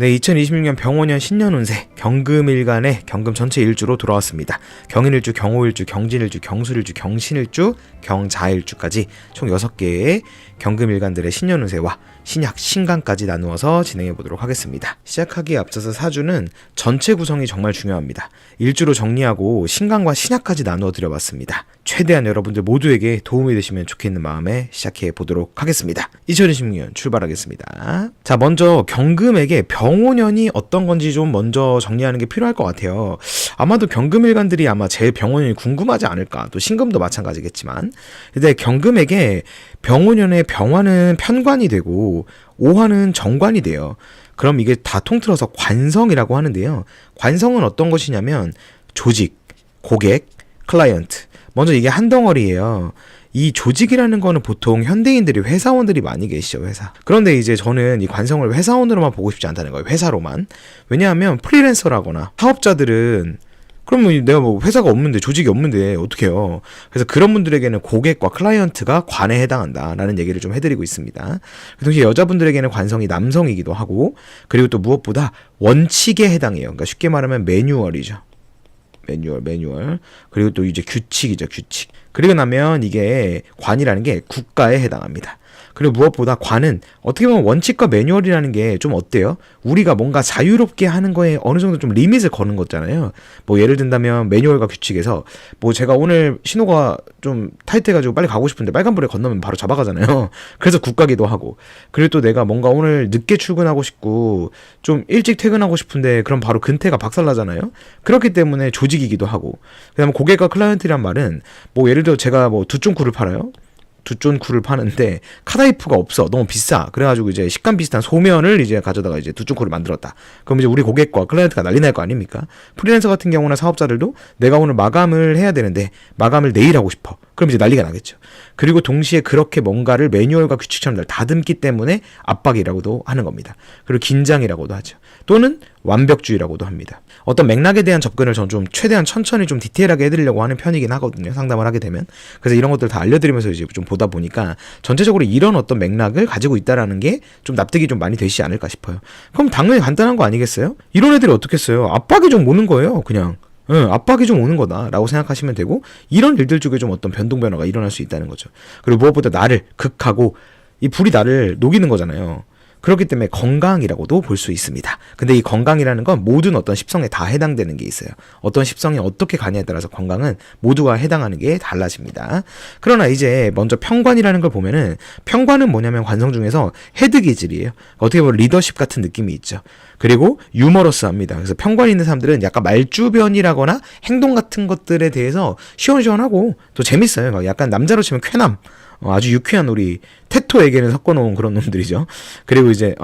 네, 2026년 병원년 신년운세 경금일간의 경금 전체 일주로 돌아왔습니다. 경인일주, 경호일주, 경진일주, 경술일주, 경신일주, 경자일주까지 총 6개의 경금일간들의 신년운세와 신약, 신간까지 나누어서 진행해 보도록 하겠습니다. 시작하기에 앞서서 사주는 전체 구성이 정말 중요합니다. 일주로 정리하고 신간과 신약까지 나누어 드려봤습니다. 최대한 여러분들 모두에게 도움이 되시면 좋겠는 마음에 시작해 보도록 하겠습니다. 2026년 출발하겠습니다. 자, 먼저 경금에게 병오년이 어떤 건지 좀 먼저 정리하는 게 필요할 것 같아요. 아마도 경금일간들이 아마 제일 병오년이 궁금하지 않을까. 또 신금도 마찬가지겠지만. 근데 경금에게 병오년의 병화는 편관이 되고 오화는 정관이 돼요. 그럼 이게 다 통틀어서 관성이라고 하는데요. 관성은 어떤 것이냐면 조직, 고객, 클라이언트. 먼저 이게 한 덩어리예요. 이 조직이라는 거는 보통 현대인들이 회사원들이 많이 계시죠, 회사. 그런데 이제 저는 이 관성을 회사원으로만 보고 싶지 않다는 거예요, 회사로만. 왜냐하면 프리랜서라거나 사업자들은 그러면 내가 뭐 회사가 없는데 조직이 없는데 어떡해요. 그래서 그런 분들에게는 고객과 클라이언트가 관에 해당한다라는 얘기를 좀 해드리고 있습니다. 동시에 여자분들에게는 관성이 남성이기도 하고 그리고 또 무엇보다 원칙에 해당해요. 그러니까 쉽게 말하면 매뉴얼이죠. 매뉴얼. 그리고 또 이제 규칙이죠, 규칙. 그리고 나면 이게 관이라는 게 국가에 해당합니다. 그리고 무엇보다 관은 어떻게 보면 원칙과 매뉴얼이라는 게 좀 어때요? 우리가 뭔가 자유롭게 하는 거에 어느 정도 좀 리밋을 거는 거잖아요. 뭐 예를 든다면 매뉴얼과 규칙에서 뭐 제가 오늘 신호가 좀 타이트해가지고 빨리 가고 싶은데 빨간불에 건너면 바로 잡아가잖아요. 그래서 국가기도 하고 그리고 또 내가 뭔가 오늘 늦게 출근하고 싶고 좀 일찍 퇴근하고 싶은데 그럼 바로 근태가 박살나잖아요. 그렇기 때문에 조직이기도 하고 그다음에 고객과 클라이언트란 말은 뭐 예를 들어 제가 뭐 두쫑쿠를 팔아요. 두쫀쿠를 파는데 카다이프가 없어, 너무 비싸. 그래가지고 이제 식감 비슷한 소면을 이제 가져다가 이제 두쫀쿠를 만들었다. 그럼 이제 우리 고객과 클라이언트가 난리 날 거 아닙니까? 프리랜서 같은 경우나 사업자들도 내가 오늘 마감을 해야 되는데 마감을 내일 하고 싶어. 그럼 이제 난리가 나겠죠. 그리고 동시에 그렇게 뭔가를 매뉴얼과 규칙처럼 다듬기 때문에 압박이라고도 하는 겁니다. 그리고 긴장이라고도 하죠. 또는 완벽주의라고도 합니다. 어떤 맥락에 대한 접근을 전 좀 최대한 천천히 좀 디테일하게 해드리려고 하는 편이긴 하거든요. 상담을 하게 되면. 그래서 이런 것들 다 알려드리면서 이제 좀 보다 보니까 전체적으로 이런 어떤 맥락을 가지고 있다라는 게 좀 납득이 좀 많이 되시지 않을까 싶어요. 그럼 당연히 간단한 거 아니겠어요? 이런 애들이 어떻겠어요? 압박이 좀 오는 거예요, 그냥. 압박이 좀 오는 거다라고 생각하시면 되고 이런 일들 쪽에 좀 어떤 변동 변화가 일어날 수 있다는 거죠. 그리고 무엇보다 나를 극하고 이 불이 나를 녹이는 거잖아요. 그렇기 때문에 건강이라고도 볼 수 있습니다. 근데 이 건강이라는 건 모든 어떤 십성에 다 해당되는 게 있어요. 어떤 십성이 어떻게 가냐에 따라서 건강은 모두가 해당하는 게 달라집니다. 그러나 이제 먼저 평관이라는 걸 보면은 평관은 뭐냐면 관성 중에서 헤드 기질이에요. 어떻게 보면 리더십 같은 느낌이 있죠. 그리고 유머러스합니다. 그래서 평관이 있는 사람들은 약간 말주변이라거나 행동 같은 것들에 대해서 시원시원하고 또 재밌어요. 약간 남자로 치면 쾌남. 아주 유쾌한 우리 테토에게는 섞어놓은 그런 놈들이죠. 그리고 이제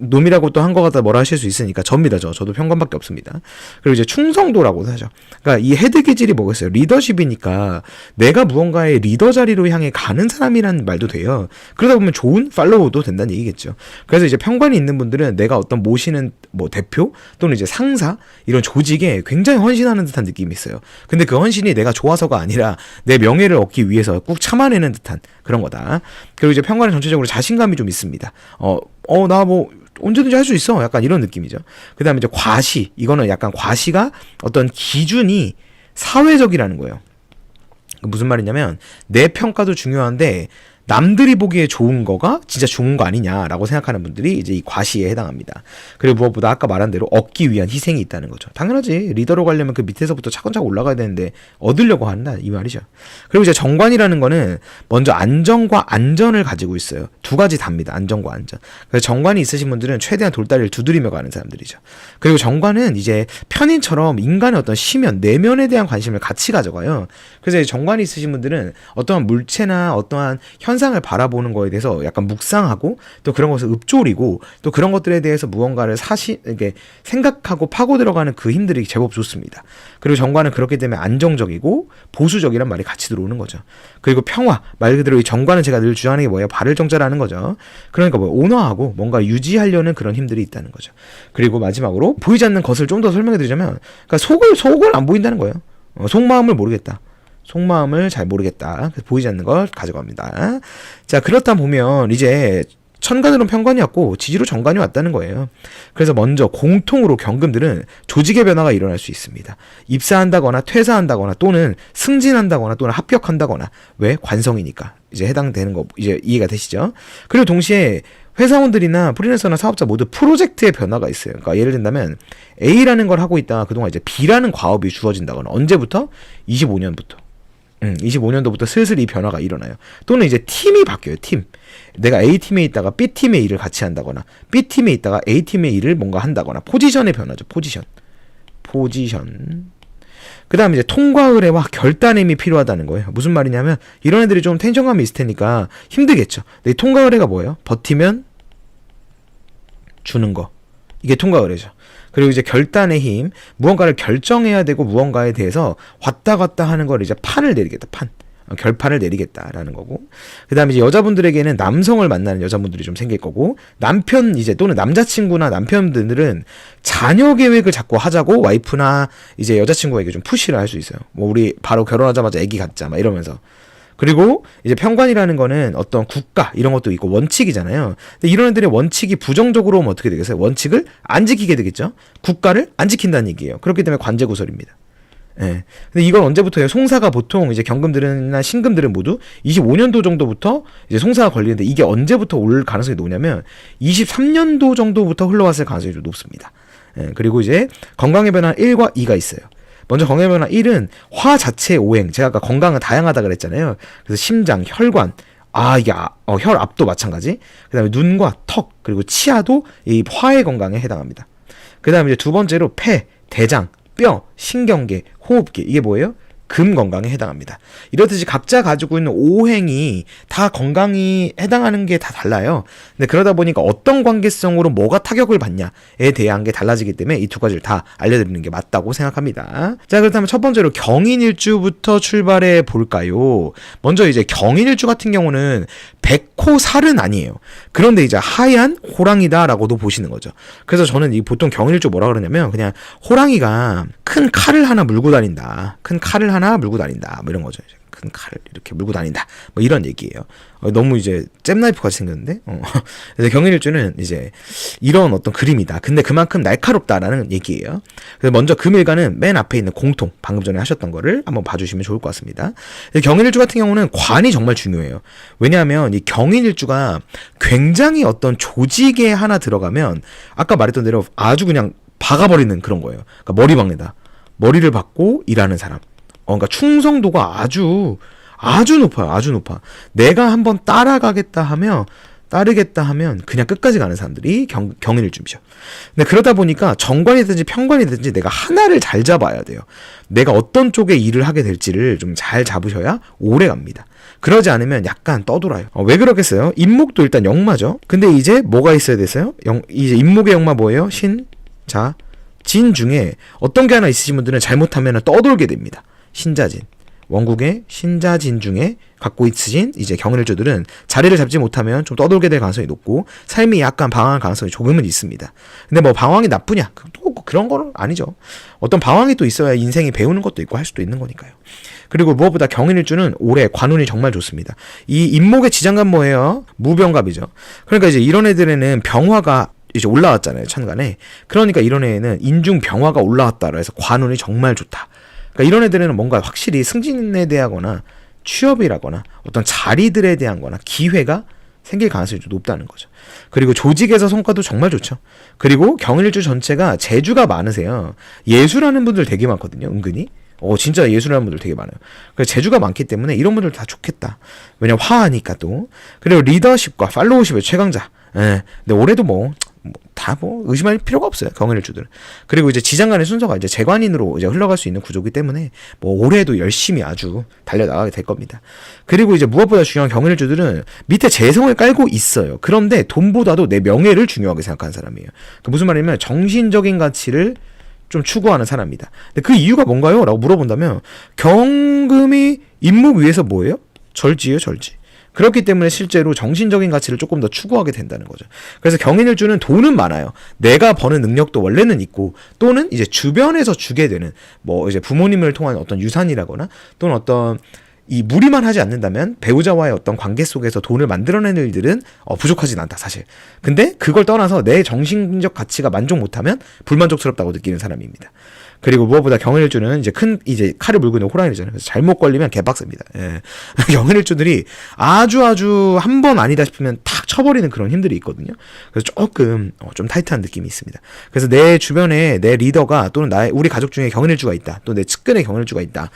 놈이라고 또 한 거 갖다 뭐라 하실 수 있으니까 접니다. 저도 평관밖에 없습니다. 그리고 이제 충성도라고도 하죠. 그러니까 이 헤드 기질이 뭐겠어요? 리더십이니까 내가 무언가의 리더 자리로 향해 가는 사람이라는 말도 돼요. 그러다 보면 좋은 팔로우도 된다는 얘기겠죠. 그래서 이제 평관이 있는 분들은 내가 어떤 모시는 뭐 대표 또는 이제 상사 이런 조직에 굉장히 헌신하는 듯한 느낌이 있어요. 근데 그 헌신이 내가 좋아서가 아니라 내 명예를 얻기 위해서 꾹 참아내는 듯한 그런 거다. 그리고 이제 평관은 전체적으로 자신감이 좀 있습니다. 나 뭐 언제든지 할 수 있어. 약간 이런 느낌이죠. 그 다음에 이제 과시. 이거는 약간 과시가 어떤 기준이 사회적이라는 거예요. 무슨 말이냐면 내 평가도 중요한데 남들이 보기에 좋은 거가 진짜 좋은 거 아니냐라고 생각하는 분들이 이제 이 과시에 해당합니다. 그리고 무엇보다 아까 말한 대로 얻기 위한 희생이 있다는 거죠. 당연하지. 리더로 가려면 그 밑에서부터 차근차근 올라가야 되는데 얻으려고 한다 이 말이죠. 그리고 이제 정관이라는 거는 먼저 안정과 안전을 가지고 있어요. 두 가지 답니다. 안정과 안전. 그래서 정관이 있으신 분들은 최대한 돌다리를 두드리며 가는 사람들이죠. 그리고 정관은 이제 편인처럼 인간의 어떤 시면, 내면에 대한 관심을 같이 가져가요. 그래서 정관이 있으신 분들은 어떠한 물체나 어떠한 현상을 바라보는 거에 대해서 약간 묵상하고 또 그런 것을 읊조리고 또 그런 것들에 대해서 무언가를 이렇게 생각하고 파고 들어가는 그 힘들이 제법 좋습니다. 그리고 정관은 그렇기 때문에 안정적이고 보수적이란 말이 같이 들어오는 거죠. 그리고 평화, 말 그대로 이 정관은 제가 늘 주장하는 게 뭐예요? 발을 정자라는 거죠. 그러니까 뭐 온화하고 뭔가 유지하려는 그런 힘들이 있다는 거죠. 그리고 마지막으로 보이지 않는 것을 좀 더 설명해 드리자면 그러니까 속을 안 보인다는 거예요. 속마음을 모르겠다. 속마음을 잘 모르겠다. 그래서 보이지 않는 걸 가져갑니다. 자, 그렇다 보면 이제 천간으로는 편관이었고 지지로 정관이 왔다는 거예요. 그래서 먼저 공통으로 경금들은 조직의 변화가 일어날 수 있습니다. 입사한다거나 퇴사한다거나 또는 승진한다거나 또는 합격한다거나. 왜? 관성이니까 이제 해당되는 거 이제 이해가 되시죠? 그리고 동시에 회사원들이나 프리랜서나 사업자 모두 프로젝트의 변화가 있어요. 그러니까 예를 든다면 A라는 걸 하고 있다가 그동안 이제 B라는 과업이 주어진다거나. 언제부터? 25년부터. 25년도부터 슬슬 이 변화가 일어나요. 또는 이제 팀이 바뀌어요. 팀. 내가 A팀에 있다가 B팀의 일을 같이 한다거나 B팀에 있다가 A팀의 일을 뭔가 한다거나. 포지션의 변화죠. 포지션. 그 다음에 이제 통과 의뢰와 결단의 힘이 필요하다는 거예요. 무슨 말이냐면 이런 애들이 좀 텐션감이 있을 테니까 힘들겠죠. 근데 이 통과 의뢰가 뭐예요? 버티면 주는 거. 이게 통과 의뢰죠. 그리고 이제 결단의 힘, 무언가를 결정해야 되고 무언가에 대해서 왔다 갔다 하는 걸 이제 판을 내리겠다. 결판을 내리겠다라는 거고. 그 다음에 이제 여자분들에게는 남성을 만나는 여자분들이 좀 생길 거고, 남편 이제 또는 남자친구나 남편들은 자녀 계획을 자꾸 하자고 와이프나 이제 여자친구에게 좀 푸시를 할 수 있어요. 뭐 우리 바로 결혼하자마자 아기 갖자 막 이러면서. 그리고 이제 편관이라는 거는 어떤 국가 이런 것도 있고 원칙이잖아요. 근데 이런 애들의 원칙이 부정적으로 오면 어떻게 되겠어요? 원칙을 안 지키게 되겠죠. 국가를 안 지킨다는 얘기예요. 그렇기 때문에 관제구설입니다. 예. 근데 이건 언제부터예요? 송사가 보통 이제 경금들이나 신금들은 모두 25년도 정도부터 이제 송사가 걸리는데 이게 언제부터 올 가능성이 높냐면 23년도 정도부터 흘러왔을 가능성이 좀 높습니다. 예. 그리고 이제 건강의 변화 1과 2가 있어요. 먼저 건강의 변화 1은 화 자체의 오행. 제가 아까 건강은 다양하다 그랬잖아요. 그래서 심장, 혈관, 이게 혈압도 마찬가지. 그 다음에 눈과 턱, 그리고 치아도 이 화의 건강에 해당합니다. 그 다음에 이제 두 번째로 폐, 대장, 뼈, 신경계, 호흡기. 이게 뭐예요? 금 건강에 해당합니다. 이렇듯이 각자 가지고 있는 오행이 다 건강이 해당하는 게 다 달라요. 근데 그러다 보니까 어떤 관계성으로 뭐가 타격을 받냐에 대한 게 달라지기 때문에 이 두 가지를 다 알려드리는 게 맞다고 생각합니다. 자, 그렇다면 첫 번째로 경인일주부터 출발해 볼까요? 먼저 이제 경인일주 같은 경우는 백호살은 아니에요. 그런데 이제 하얀 호랑이다라고도 보시는 거죠. 그래서 저는 이 보통 경인일주 뭐라 그러냐면 그냥 호랑이가 큰 칼을 하나 물고 다닌다. 뭐 이런 거죠. 큰 칼을 이렇게 물고 다닌다. 뭐 이런 얘기예요. 너무 이제 잼나이프 같이 생겼는데. 그래서 경인일주는 이제 이런 어떤 그림이다. 근데 그만큼 날카롭다라는 얘기예요. 그래서 먼저 금일간은 맨 앞에 있는 공통, 방금 전에 하셨던 거를 한번 봐주시면 좋을 것 같습니다. 경인일주 같은 경우는 관이 정말 중요해요. 왜냐하면 이 경인일주가 굉장히 어떤 조직에 하나 들어가면 아까 말했던 대로 아주 그냥 박아버리는 그런 거예요. 그러니까 머리박내다. 머리를 박고 일하는 사람. 그러니까 충성도가 아주 높아요. 아주 높아. 내가 한번 따르겠다 하면 그냥 끝까지 가는 사람들이 경인일주죠. 근데 그러다 보니까 정관이든지 편관이든지 내가 하나를 잘 잡아야 돼요. 내가 어떤 쪽에 일을 하게 될지를 좀 잘 잡으셔야 오래 갑니다. 그러지 않으면 약간 떠돌아요. 왜 그러겠어요? 임목도 일단 역마죠. 근데 이제 뭐가 있어야 됐어요? 이제 임목의 역마 뭐예요? 신, 자, 진 중에 어떤 게 하나 있으신 분들은 잘못하면 떠돌게 됩니다. 신자진. 원국의 신자진 중에 갖고 있으신 이제 경인일주들은 자리를 잡지 못하면 좀 떠돌게 될 가능성이 높고 삶이 약간 방황할 가능성이 조금은 있습니다. 근데 뭐 방황이 나쁘냐? 또 그런 거는 아니죠. 어떤 방황이 또 있어야 인생이 배우는 것도 있고 할 수도 있는 거니까요. 그리고 무엇보다 경인일주는 올해 관운이 정말 좋습니다. 이 임목의 지장간 뭐예요? 무병갑이죠. 그러니까 이제 이런 애들에는 병화가 이제 올라왔잖아요. 천간에. 그러니까 이런 애는 인중 병화가 올라왔다라 해서 관운이 정말 좋다. 그러니까 이런 애들은 뭔가 확실히 승진에 대하거나 취업이라거나 어떤 자리들에 대한 거나 기회가 생길 가능성이 좀 높다는 거죠. 그리고 조직에서 성과도 정말 좋죠. 그리고 경일주 전체가 재주가 많으세요. 예술하는 분들 되게 많거든요. 은근히. 진짜 예술하는 분들 되게 많아요. 그래서 재주가 많기 때문에 이런 분들 다 좋겠다. 왜냐면 화하니까 또. 그리고 리더십과 팔로우십의 최강자. 근데 올해도 다 의심할 필요가 없어요. 경인일주들은. 그리고 이제 지장간의 순서가 이제 재관인으로 이제 흘러갈 수 있는 구조이기 때문에 올해도 열심히 아주 달려나가게 될 겁니다. 그리고 이제 무엇보다 중요한 경인일주들은 밑에 재성을 깔고 있어요. 그런데 돈보다도 내 명예를 중요하게 생각하는 사람이에요. 그러니까 무슨 말이냐면 정신적인 가치를 좀 추구하는 사람입니다. 근데 그 이유가 뭔가요? 라고 물어본다면 경금이 임목 위에서 뭐예요? 절지예요, 절지. 그렇기 때문에 실제로 정신적인 가치를 조금 더 추구하게 된다는 거죠. 그래서 경인일주는 돈은 많아요. 내가 버는 능력도 원래는 있고 또는 이제 주변에서 주게 되는 이제 부모님을 통한 어떤 유산이라거나 또는 어떤 이 무리만 하지 않는다면 배우자와의 어떤 관계 속에서 돈을 만들어내는 일들은 부족하진 않다 사실. 근데 그걸 떠나서 내 정신적 가치가 만족 못하면 불만족스럽다고 느끼는 사람입니다. 그리고 무엇보다 경연일주는 이제 칼을 물고 있는 호랑이잖아요. 그래서 잘못 걸리면 개빡셉니다. 예. 경연일주들이 아주 한 번 아니다 싶으면 탁 쳐버리는 그런 힘들이 있거든요. 그래서 조금 좀 타이트한 느낌이 있습니다. 그래서 내 주변에 내 리더가 또는 우리 가족 중에 경연일주가 있다. 또 내 측근에 경연일주가 있다.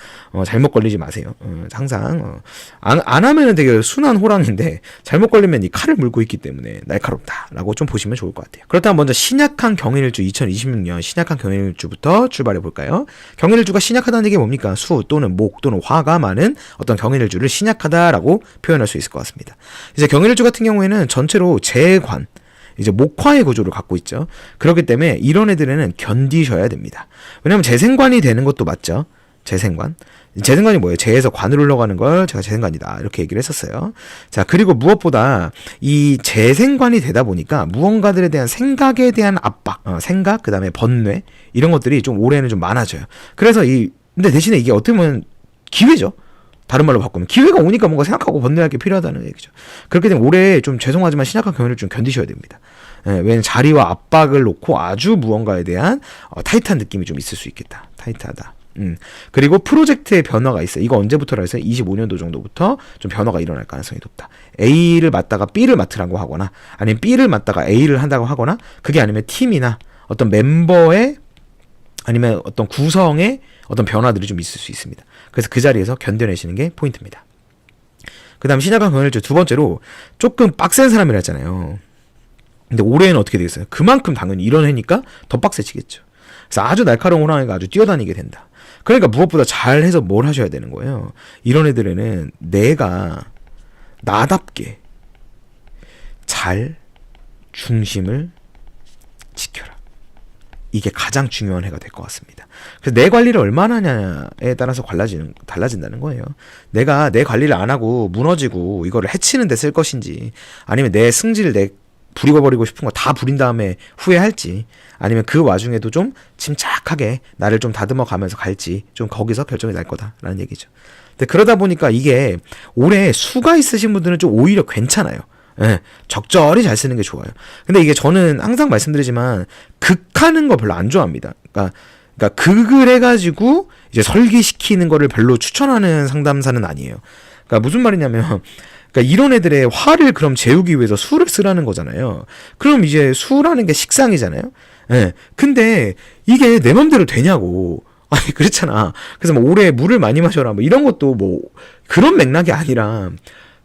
잘못 걸리지 마세요. 항상 안 하면은 되게 순한 호랑이인데 잘못 걸리면 이 칼을 물고 있기 때문에 날카롭다라고 좀 보시면 좋을 것 같아요. 그렇다면 먼저 신약한 경연일주 2026년 신약한 경연일주부터 출발해 볼까요? 경연일주가 신약하다는 게 뭡니까? 수 또는 목 또는 화가 많은 어떤 경연일주를 신약하다라고 표현할 수 있을 것 같습니다. 이제 경연일주 같은 경우에는 전체로 재관, 이제 목화의 구조를 갖고 있죠. 그렇기 때문에 이런 애들에는 견디셔야 됩니다. 왜냐하면 재생관이 되는 것도 맞죠. 재생관이 뭐예요? 재에서 관으로 흘러가는 걸 제가 재생관이다 이렇게 얘기를 했었어요. 자, 그리고 무엇보다 이 재생관이 되다 보니까 무언가들에 대한 생각에 대한 압박, 생각, 그 다음에 번뇌 이런 것들이 좀 올해는 좀 많아져요. 그래서 근데 대신에 이게 어떻게 보면 기회죠. 다른 말로 바꾸면 기회가 오니까 뭔가 생각하고 번뇌할 게 필요하다는 얘기죠. 그렇기 때문에 올해 좀 죄송하지만 신약한 경우를 좀 견디셔야 됩니다. 왜냐면 자리와 압박을 놓고 아주 무언가에 대한 타이트한 느낌이 좀 있을 수 있겠다. 타이트하다. 그리고 프로젝트의 변화가 있어요. 이거 언제부터라 해서 25년도 정도부터 좀 변화가 일어날 가능성이 높다. A를 맡다가 B를 맡으라고 하거나 아니면 B를 맡다가 A를 한다고 하거나 그게 아니면 팀이나 어떤 멤버의 아니면 어떤 구성의 어떤 변화들이 좀 있을 수 있습니다. 그래서 그 자리에서 견뎌내시는 게 포인트입니다. 그 다음 신약한 경연일주 두 번째로 조금 빡센 사람이라 했잖아요. 근데 올해는 어떻게 되겠어요? 그만큼 당연히 이런 해니까 더 빡세지겠죠. 그래서 아주 날카로운 호랑이가 아주 뛰어다니게 된다. 그러니까 무엇보다 잘해서 뭘 하셔야 되는 거예요. 이런 애들에는 내가 나답게 잘 중심을 지켜라. 이게 가장 중요한 해가 될 것 같습니다. 그래서 내 관리를 얼마나 하냐에 따라서 달라진다는 거예요. 내가 내 관리를 안 하고 무너지고 이거를 해치는 데 쓸 것인지 아니면 내 승질을 부리고버리고 싶은 거 다 부린 다음에 후회할지 아니면 그 와중에도 좀 침착하게 나를 좀 다듬어 가면서 갈지 좀 거기서 결정이 날 거다라는 얘기죠. 근데 그러다 보니까 이게 올해 수가 있으신 분들은 좀 오히려 괜찮아요. 예, 적절히 잘 쓰는 게 좋아요. 근데 이게 저는 항상 말씀드리지만 극하는 거 별로 안 좋아합니다. 그러니까 극을 해가지고 이제 설계시키는 거를 별로 추천하는 상담사는 아니에요. 그러니까 무슨 말이냐면 그러니까 이런 애들의 화를 그럼 재우기 위해서 수를 쓰라는 거잖아요. 그럼 이제 수라는 게 식상이잖아요. 예. 근데 이게 내 맘대로 되냐고. 아니 그렇잖아. 그래서 뭐 올해 물을 많이 마셔라 뭐 이런 것도 뭐 그런 맥락이 아니라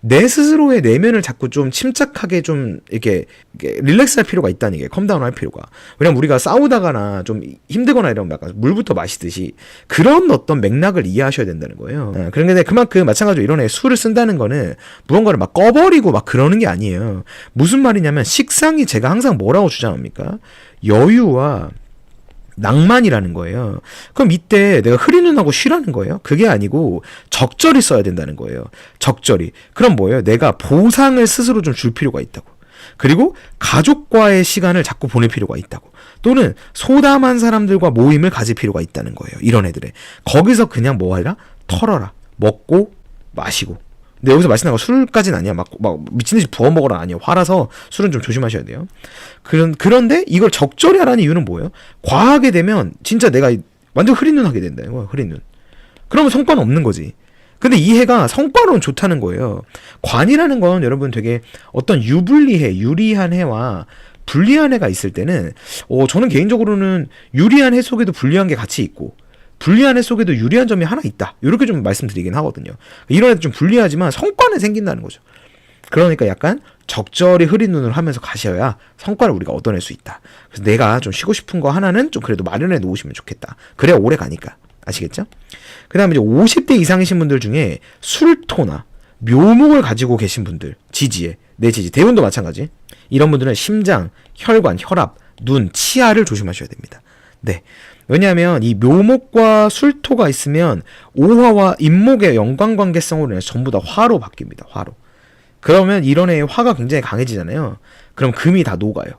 내 스스로의 내면을 자꾸 좀 침착하게 좀 이렇게 릴렉스할 필요가 있다는 게 컴다운 할 필요가. 왜냐면 우리가 싸우다가나 좀 힘들거나 이러면 약간 물부터 마시듯이 그런 어떤 맥락을 이해하셔야 된다는 거예요. 그런데 그만큼 마찬가지로 이런 애 술을 쓴다는 거는 무언가를 막 꺼버리고 막 그러는 게 아니에요. 무슨 말이냐면 식상이 제가 항상 뭐라고 주장합니까? 여유와 낭만이라는 거예요. 그럼 이때 내가 흐린 눈하고 쉬라는 거예요? 그게 아니고 적절히 써야 된다는 거예요. 적절히. 그럼 뭐예요? 내가 보상을 스스로 좀 줄 필요가 있다고. 그리고 가족과의 시간을 자꾸 보낼 필요가 있다고. 또는 소담한 사람들과 모임을 가질 필요가 있다는 거예요. 이런 애들의. 거기서 그냥 뭐 하라? 털어라. 먹고 마시고. 근데 여기서 말씀하는 거 술까지는 아니야. 막 미친듯이 부어 먹으라 아니에요. 화라서 술은 좀 조심하셔야 돼요. 그런데 이걸 적절히 하라는 이유는 뭐예요? 과하게 되면 진짜 내가 완전 흐린 눈 하게 된다는 거예요. 흐린 눈. 그러면 성과는 없는 거지. 근데 이 해가 성과로는 좋다는 거예요. 관이라는 건 여러분 되게 어떤 유리한 해와 불리한 해가 있을 때는 저는 개인적으로는 유리한 해 속에도 불리한 게 같이 있고 불리한 해 속에도 유리한 점이 하나 있다. 이렇게 좀 말씀드리긴 하거든요. 이런 애들 좀 불리하지만 성과는 생긴다는 거죠. 그러니까 약간 적절히 흐린 눈을 하면서 가셔야 성과를 우리가 얻어낼 수 있다. 그래서 내가 좀 쉬고 싶은 거 하나는 좀 그래도 마련해 놓으시면 좋겠다. 그래야 오래 가니까. 아시겠죠? 그 다음에 이제 50대 이상이신 분들 중에 술토나 묘목을 가지고 계신 분들, 내 지지, 대운도 마찬가지. 이런 분들은 심장, 혈관, 혈압, 눈, 치아를 조심하셔야 됩니다. 네. 왜냐하면 이 묘목과 술토가 있으면 오화와 인목의 연관관계성으로 인해서 전부 다 화로 바뀝니다. 화로. 그러면 이런 해에 화가 굉장히 강해지잖아요. 그럼 금이 다 녹아요.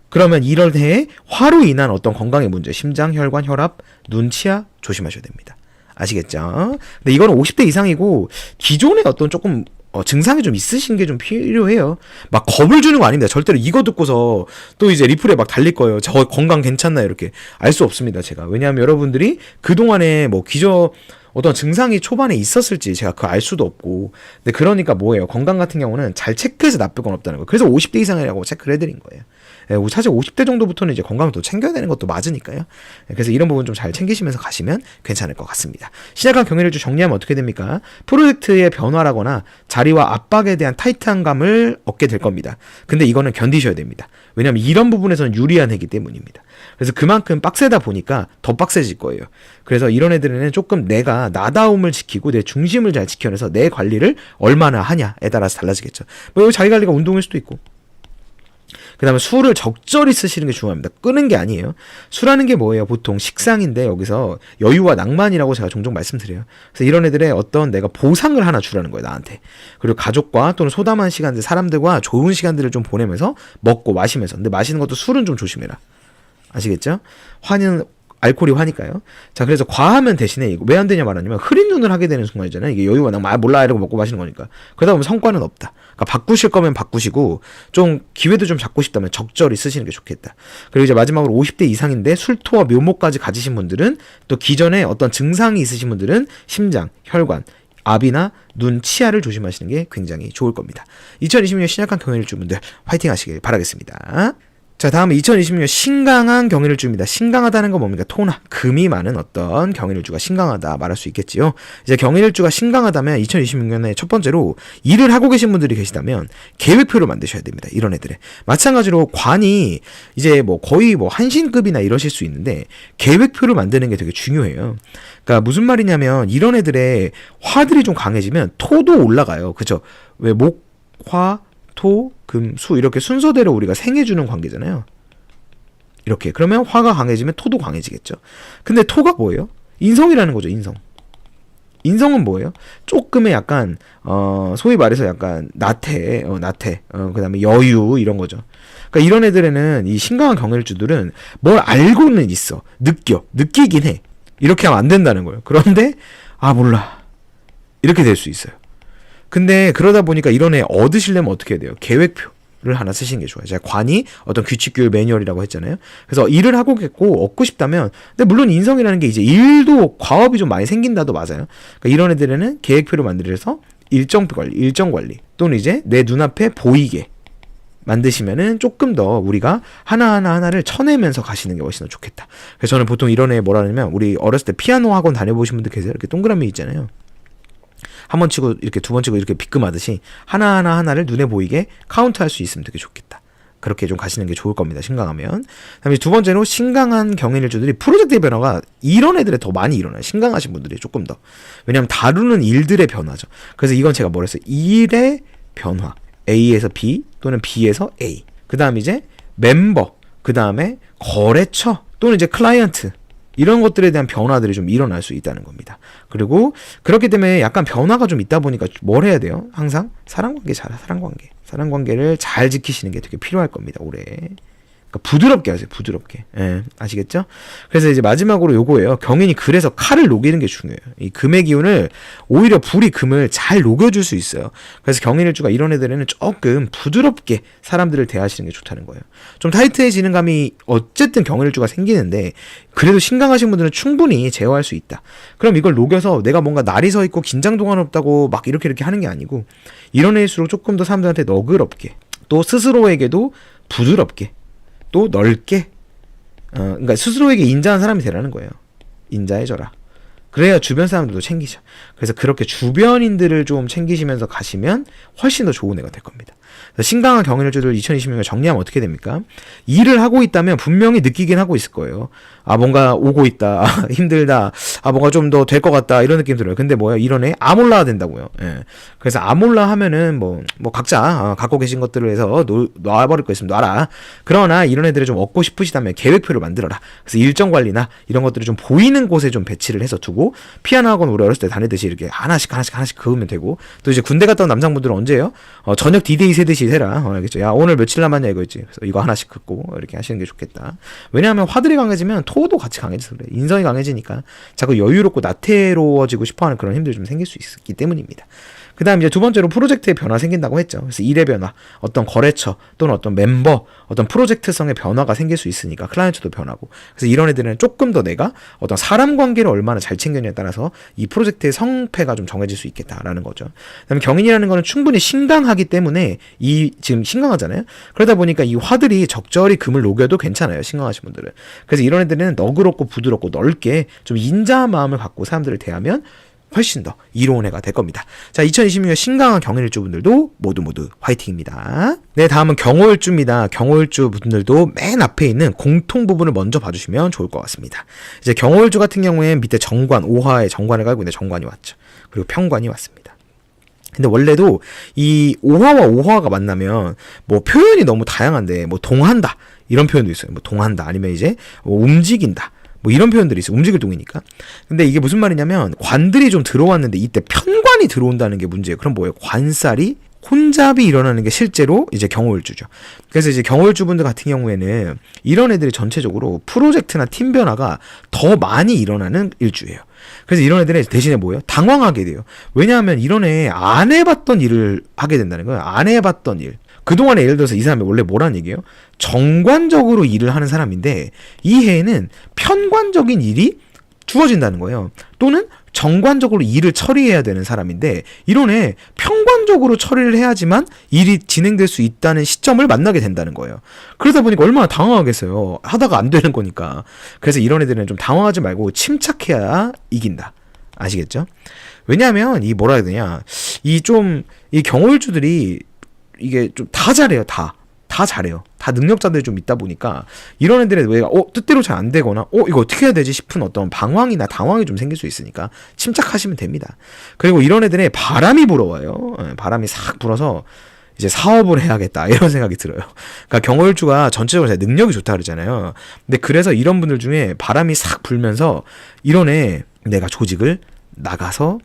그러면 이런 해에 화로 인한 어떤 건강의 문제, 심장, 혈관, 혈압, 눈, 치아 조심하셔야 됩니다. 아시겠죠? 근데 이거는 50대 이상이고 기존에 어떤 조금 증상이 좀 있으신 게 좀 필요해요. 막 겁을 주는 거 아닙니다. 절대로 이거 듣고서 또 이제 리플에 막 달릴 거예요. 저 건강 괜찮나요? 이렇게 알 수 없습니다. 제가. 왜냐하면 여러분들이 그동안에 뭐 어떤 증상이 초반에 있었을지 제가 그거 알 수도 없고. 근데 그러니까 뭐예요? 건강 같은 경우는 잘 체크해서 나쁠 건 없다는 거예요. 그래서 50대 이상이라고 체크를 해드린 거예요. 사실 50대 정도부터는 이제 건강을 또 챙겨야 되는 것도 맞으니까요. 그래서 이런 부분 좀 잘 챙기시면서 가시면 괜찮을 것 같습니다. 신약한 경일일주 정리하면 어떻게 됩니까? 프로젝트의 변화라거나 자리와 압박에 대한 타이트한 감을 얻게 될 겁니다. 근데 이거는 견디셔야 됩니다. 왜냐하면 이런 부분에서는 유리한 해기 때문입니다. 그래서 그만큼 빡세다 보니까 더 빡세질 거예요. 그래서 이런 애들은 조금 내가 나다움을 지키고 내 중심을 잘 지켜내서 내 관리를 얼마나 하냐에 따라서 달라지겠죠. 뭐 여기 자기 관리가 운동일 수도 있고. 그 다음에 술을 적절히 쓰시는 게 중요합니다. 끄는 게 아니에요. 술하는 게 뭐예요? 보통 식상인데 여기서 여유와 낭만이라고 제가 종종 말씀드려요. 그래서 이런 애들의 어떤 내가 보상을 하나 주라는 거예요. 나한테. 그리고 가족과 또는 소담한 시간들, 사람들과 좋은 시간들을 좀 보내면서 먹고 마시면서. 근데 마시는 것도 술은 좀 조심해라. 아시겠죠? 화는 알코올이 화니까요. 자, 그래서 과하면 대신에 왜 안 되냐 말하냐면 흐린 눈을 하게 되는 순간이잖아요. 이게 여유가 몰라 이러고 먹고 마시는 거니까. 그러다 보면 성과는 없다. 그러니까 바꾸실 거면 바꾸시고 좀 기회도 좀 잡고 싶다면 적절히 쓰시는 게 좋겠다. 그리고 이제 마지막으로 50대 이상인데 술토와 묘목까지 가지신 분들은 또 기존에 어떤 증상이 있으신 분들은 심장, 혈관, 압이나 눈, 치아를 조심하시는 게 굉장히 좋을 겁니다. 2020년 신약한 경일주분들 화이팅 하시길 바라겠습니다. 자, 다음은 2026년 신강한 경일주입니다. 신강하다는 건 뭡니까? 토나 금이 많은 어떤 경일주가 신강하다 말할 수 있겠지요. 이제 경일주가 신강하다면 2026년에 첫 번째로 일을 하고 계신 분들이 계시다면 계획표를 만드셔야 됩니다. 이런 애들의. 마찬가지로 관이 이제 뭐 거의 뭐 한신급이나 이러실 수 있는데 계획표를 만드는 게 되게 중요해요. 그러니까 무슨 말이냐면 이런 애들의 화들이 좀 강해지면 토도 올라가요. 그죠? 왜 목, 화, 토, 금, 수 이렇게 순서대로 우리가 생해주는 관계잖아요. 이렇게 그러면 화가 강해지면 토도 강해지겠죠. 근데 토가 뭐예요? 인성이라는 거죠. 인성은 뭐예요? 조금의 약간 소위 말해서 약간 나태, 그다음에 여유 이런 거죠. 그러니까 이런 애들에는 이 신강한 경일주들은 뭘 알고는 있어. 느끼긴 해. 이렇게 하면 안 된다는 거예요. 그런데 몰라. 이렇게 될 수 있어요. 근데 그러다 보니까 이런 애 얻으시려면 어떻게 해야 돼요? 계획표를 하나 쓰시는 게 좋아요. 제가 관이 어떤 규칙규율 매뉴얼이라고 했잖아요. 그래서 일을 하고겠고 얻고 싶다면, 근데 물론 인성이라는 게 이제 일도 과업이 좀 많이 생긴다도 맞아요. 그러니까 이런 애들에는 계획표를 만들어서 일정 관리 또는 이제 내 눈앞에 보이게 만드시면은 조금 더 우리가 하나를 쳐내면서 가시는 게 훨씬 더 좋겠다. 그래서 저는 보통 이런 애 뭐라 하냐면 우리 어렸을 때 피아노 학원 다녀보신 분들 계세요. 이렇게 동그라미 있잖아요. 한 번 치고 이렇게 두 번 치고 이렇게 비끔하듯이 하나를 눈에 보이게 카운트할 수 있으면 되게 좋겠다. 그렇게 좀 가시는 게 좋을 겁니다. 신강하면. 그다음에 두 번째로 신강한 경일주들이 프로젝트의 변화가 이런 애들에 더 많이 일어나요. 신강하신 분들이 조금 더. 왜냐하면 다루는 일들의 변화죠. 그래서 이건 제가 뭐라 했어요? 일의 변화. A에서 B 또는 B에서 A. 그 다음 이제 멤버. 그 다음에 거래처 또는 이제 클라이언트. 이런 것들에 대한 변화들이 좀 일어날 수 있다는 겁니다. 그리고 그렇기 때문에 약간 변화가 좀 있다 보니까 뭘 해야 돼요? 항상 사랑관계를 잘 지키시는 게 되게 필요할 겁니다. 올해. 그러니까 부드럽게 하세요. 부드럽게. 예, 아시겠죠? 그래서 이제 마지막으로 요거예요. 경인이 그래서 칼을 녹이는 게 중요해요. 이 금의 기운을 오히려 불이 금을 잘 녹여줄 수 있어요. 그래서 경인일주가 이런 애들에는 조금 부드럽게 사람들을 대하시는 게 좋다는 거예요. 좀 타이트해지는 감이 어쨌든 경인일주가 생기는데 그래도 신강하신 분들은 충분히 제어할 수 있다. 그럼 이걸 녹여서 내가 뭔가 날이 서 있고 긴장도가 없다고 막 이렇게 하는 게 아니고 이런 애일수록 조금 더 사람들한테 너그럽게 또 스스로에게도 부드럽게 또 넓게 그러니까 스스로에게 인자한 사람이 되라는 거예요. 인자해져라. 그래야 주변 사람들도 챙기죠. 그래서 그렇게 주변인들을 좀 챙기시면서 가시면 훨씬 더 좋은 애가 될 겁니다. 신강한 경일주들 2020년에 정리하면 어떻게 됩니까? 일을 하고 있다면 분명히 느끼긴 하고 있을 거예요. 뭔가 오고 있다. 힘들다. 뭔가 좀 더 될 것 같다. 이런 느낌 들어요. 근데 뭐야? 이런 애 아몰라 된다고요. 예. 그래서 아몰라 하면은 뭐 각자 갖고 계신 것들을 해서 놔버릴 거 있으면 놔라. 그러나 이런 애들을 좀 얻고 싶으시다면 계획표를 만들어라. 그래서 일정 관리나 이런 것들을 좀 보이는 곳에 좀 배치를 해서 두고 그리고 피아노 학원 우리 어렸을 때 다니듯이 이렇게 하나씩 그으면 되고, 또 이제 군대 갔다 온 남성분들은 언제예요? 저녁 디데이 세듯이 해라. 알겠죠? 야, 오늘 며칠 남았냐 이거지. 그래서 이거 하나씩 긋고 이렇게 하시는 게 좋겠다. 왜냐하면 화들이 강해지면 토도 같이 강해져서 그래. 인성이 강해지니까 자꾸 여유롭고 나태로워지고 싶어하는 그런 힘들이 좀 생길 수 있기 때문입니다. 그 다음 이제 두 번째로 프로젝트의 변화 생긴다고 했죠. 그래서 일의 변화, 어떤 거래처 또는 어떤 멤버, 어떤 프로젝트성의 변화가 생길 수 있으니까 클라이언트도 변하고. 그래서 이런 애들은 조금 더 내가 어떤 사람 관계를 얼마나 잘 챙겼냐에 따라서 이 프로젝트의 성패가 좀 정해질 수 있겠다라는 거죠. 그다음에 경인이라는 거는 충분히 신강하기 때문에 지금 신강하잖아요. 그러다 보니까 이 화들이 적절히 금을 녹여도 괜찮아요. 신강하신 분들은. 그래서 이런 애들은 너그럽고 부드럽고 넓게 좀 인자한 마음을 갖고 사람들을 대하면 훨씬 더 이로운 해가 될 겁니다. 자, 2026년 신강한 경일주 분들도 모두 화이팅입니다. 네, 다음은 경호일주입니다. 경호일주 분들도 맨 앞에 있는 공통 부분을 먼저 봐주시면 좋을 것 같습니다. 이제 경호일주 같은 경우에는 밑에 정관, 5화에 정관을 깔고 있는데 정관이 왔죠. 그리고 평관이 왔습니다. 근데 원래도 이 5화와 5화가 만나면 뭐 표현이 너무 다양한데 뭐 동한다 이런 표현도 있어요. 뭐 동한다 아니면 이제 뭐 움직인다. 뭐 이런 표현들이 있어요. 움직일 동이니까. 근데 이게 무슨 말이냐면 관들이 좀 들어왔는데 이때 편관이 들어온다는 게 문제예요. 그럼 뭐예요? 관살이 혼잡이 일어나는 게 실제로 이제 경호일주죠. 그래서 이제 경호일주 분들 같은 경우에는 이런 애들이 전체적으로 프로젝트나 팀 변화가 더 많이 일어나는 일주예요. 그래서 이런 애들은 대신에 뭐예요? 당황하게 돼요. 왜냐하면 이런 애 안 해봤던 일을 하게 된다는 거예요. 안 해봤던 일. 그동안에 예를 들어서 이 사람이 원래 뭐란 얘기예요? 정관적으로 일을 하는 사람인데 이 해에는 편관적인 일이 주어진다는 거예요. 또는 정관적으로 일을 처리해야 되는 사람인데 이런 애 편관적으로 처리를 해야지만 일이 진행될 수 있다는 시점을 만나게 된다는 거예요. 그러다 보니까 얼마나 당황하겠어요. 하다가 안 되는 거니까. 그래서 이런 애들은 좀 당황하지 말고 침착해야 이긴다. 아시겠죠? 왜냐하면 이 뭐라 해야 되냐, 이 경호일주들이 이게 좀 다 잘해요. 다 잘해요. 다 능력자들이 좀 있다 보니까 이런 애들의 왜 뜻대로 잘 안 되거나 이거 어떻게 해야 되지 싶은 어떤 방황이나 당황이 좀 생길 수 있으니까 침착하시면 됩니다. 그리고 이런 애들의 바람이 불어와요. 바람이 싹 불어서 이제 사업을 해야겠다 이런 생각이 들어요. 그러니까 경호일주가 전체적으로 능력이 좋다 그러잖아요. 근데 그래서 이런 분들 중에 바람이 싹 불면서 이런 애 내가 조직을 나가서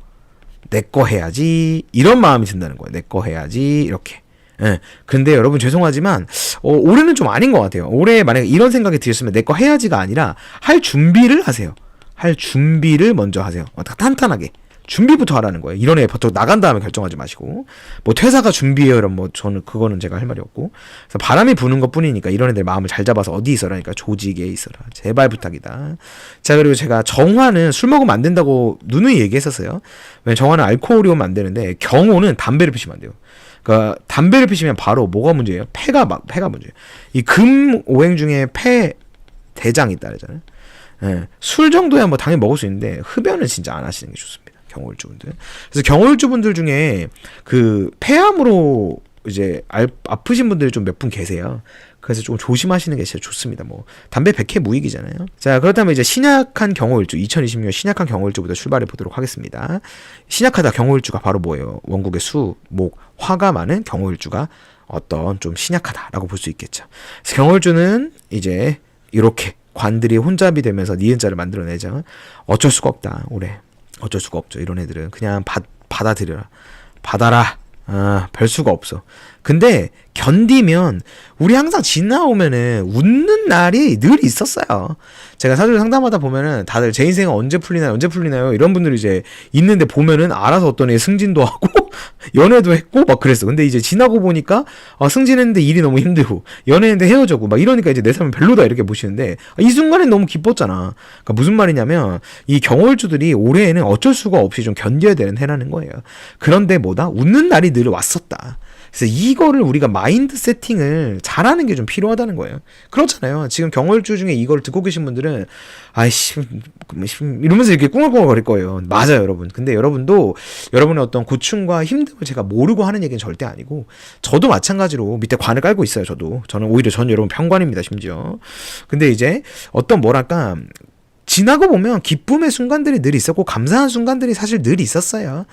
내 거 해야지 이런 마음이 든다는 거예요. 내 거 해야지 이렇게. 예. 근데 여러분 죄송하지만 올해는 좀 아닌 것 같아요. 올해 만약에 이런 생각이 드셨으면 내 거 해야지가 아니라 할 준비를 하세요. 할 준비를 먼저 하세요. 탄탄하게 준비부터 하라는 거예요. 이런 애 버터 나간 다음에 결정하지 마시고 뭐 퇴사가 준비예요. 이런 뭐 저는 그거는 제가 할 말이 없고. 그래서 바람이 부는 것뿐이니까 이런 애들 마음을 잘 잡아서 어디 있어라니까 조직에 있어라. 제발 부탁이다. 자, 그리고 제가 정화는 술 먹으면 안 된다고 누누이 얘기했었어요. 왜냐면 정화는 알코올이 오면 안 되는데 경호는 담배를 피시면 안 돼요. 그러니까 담배를 피시면 바로 뭐가 문제예요? 폐가 문제예요. 이 금 오행 중에 폐 대장이 있다 그러잖아요. 예. 술 정도야 뭐 당연히 먹을 수 있는데 흡연은 진짜 안 하시는 게 좋습니다. 경호일주분들. 그래서 경호일주분들 중에 그 폐암으로 이제 아프신 분들이 좀 몇 분 계세요. 그래서 좀 조심하시는 게 진짜 좋습니다. 뭐 담배 100회 무익이잖아요. 자, 그렇다면 이제 신약한 경호일주, 2026년 신약한 경호일주부터 출발해 보도록 하겠습니다. 신약하다 경호일주가 바로 뭐예요? 원국의 수, 목, 화가 많은 경호일주가 어떤 좀 신약하다라고 볼 수 있겠죠. 그래서 경호일주는 이제 이렇게 관들이 혼잡이 되면서 니은자를 만들어내죠. 어쩔 수가 없다. 올해 어쩔 수가 없죠. 이런 애들은 그냥 받아들여라. 받아라. 별 수가 없어. 근데 견디면 우리 항상 지나오면은 웃는 날이 늘 있었어요. 제가 사실 상담하다 보면은 다들 제 인생은 언제 풀리나요? 이런 분들이 이제 있는데 보면은 알아서 어떤 애 승진도 하고 연애도 했고 막 그랬어. 근데 이제 지나고 보니까 승진했는데 일이 너무 힘들고 연애했는데 헤어졌고 막 이러니까 이제 내 삶은 별로다 이렇게 보시는데 이 순간엔 너무 기뻤잖아. 그러니까 무슨 말이냐면 이 경월주들이 올해에는 어쩔 수가 없이 좀 견뎌야 되는 해라는 거예요. 그런데 뭐다? 웃는 날이 늘 왔었다. 그래서 이거를 우리가 마인드 세팅을 잘하는 게 좀 필요하다는 거예요. 그렇잖아요. 지금 경월주 중에 이걸 듣고 계신 분들은 아이씨 이러면서 이렇게 꿍얼꿍얼거릴 거예요. 맞아요, 여러분. 근데 여러분도 여러분의 어떤 고충과 힘듦을 제가 모르고 하는 얘기는 절대 아니고 저도 마찬가지로 밑에 관을 깔고 있어요. 저는 오히려 전 여러분 편관입니다. 심지어. 근데 이제 어떤 뭐랄까 지나고 보면 기쁨의 순간들이 늘 있었고 감사한 순간들이 사실 늘 있었어요.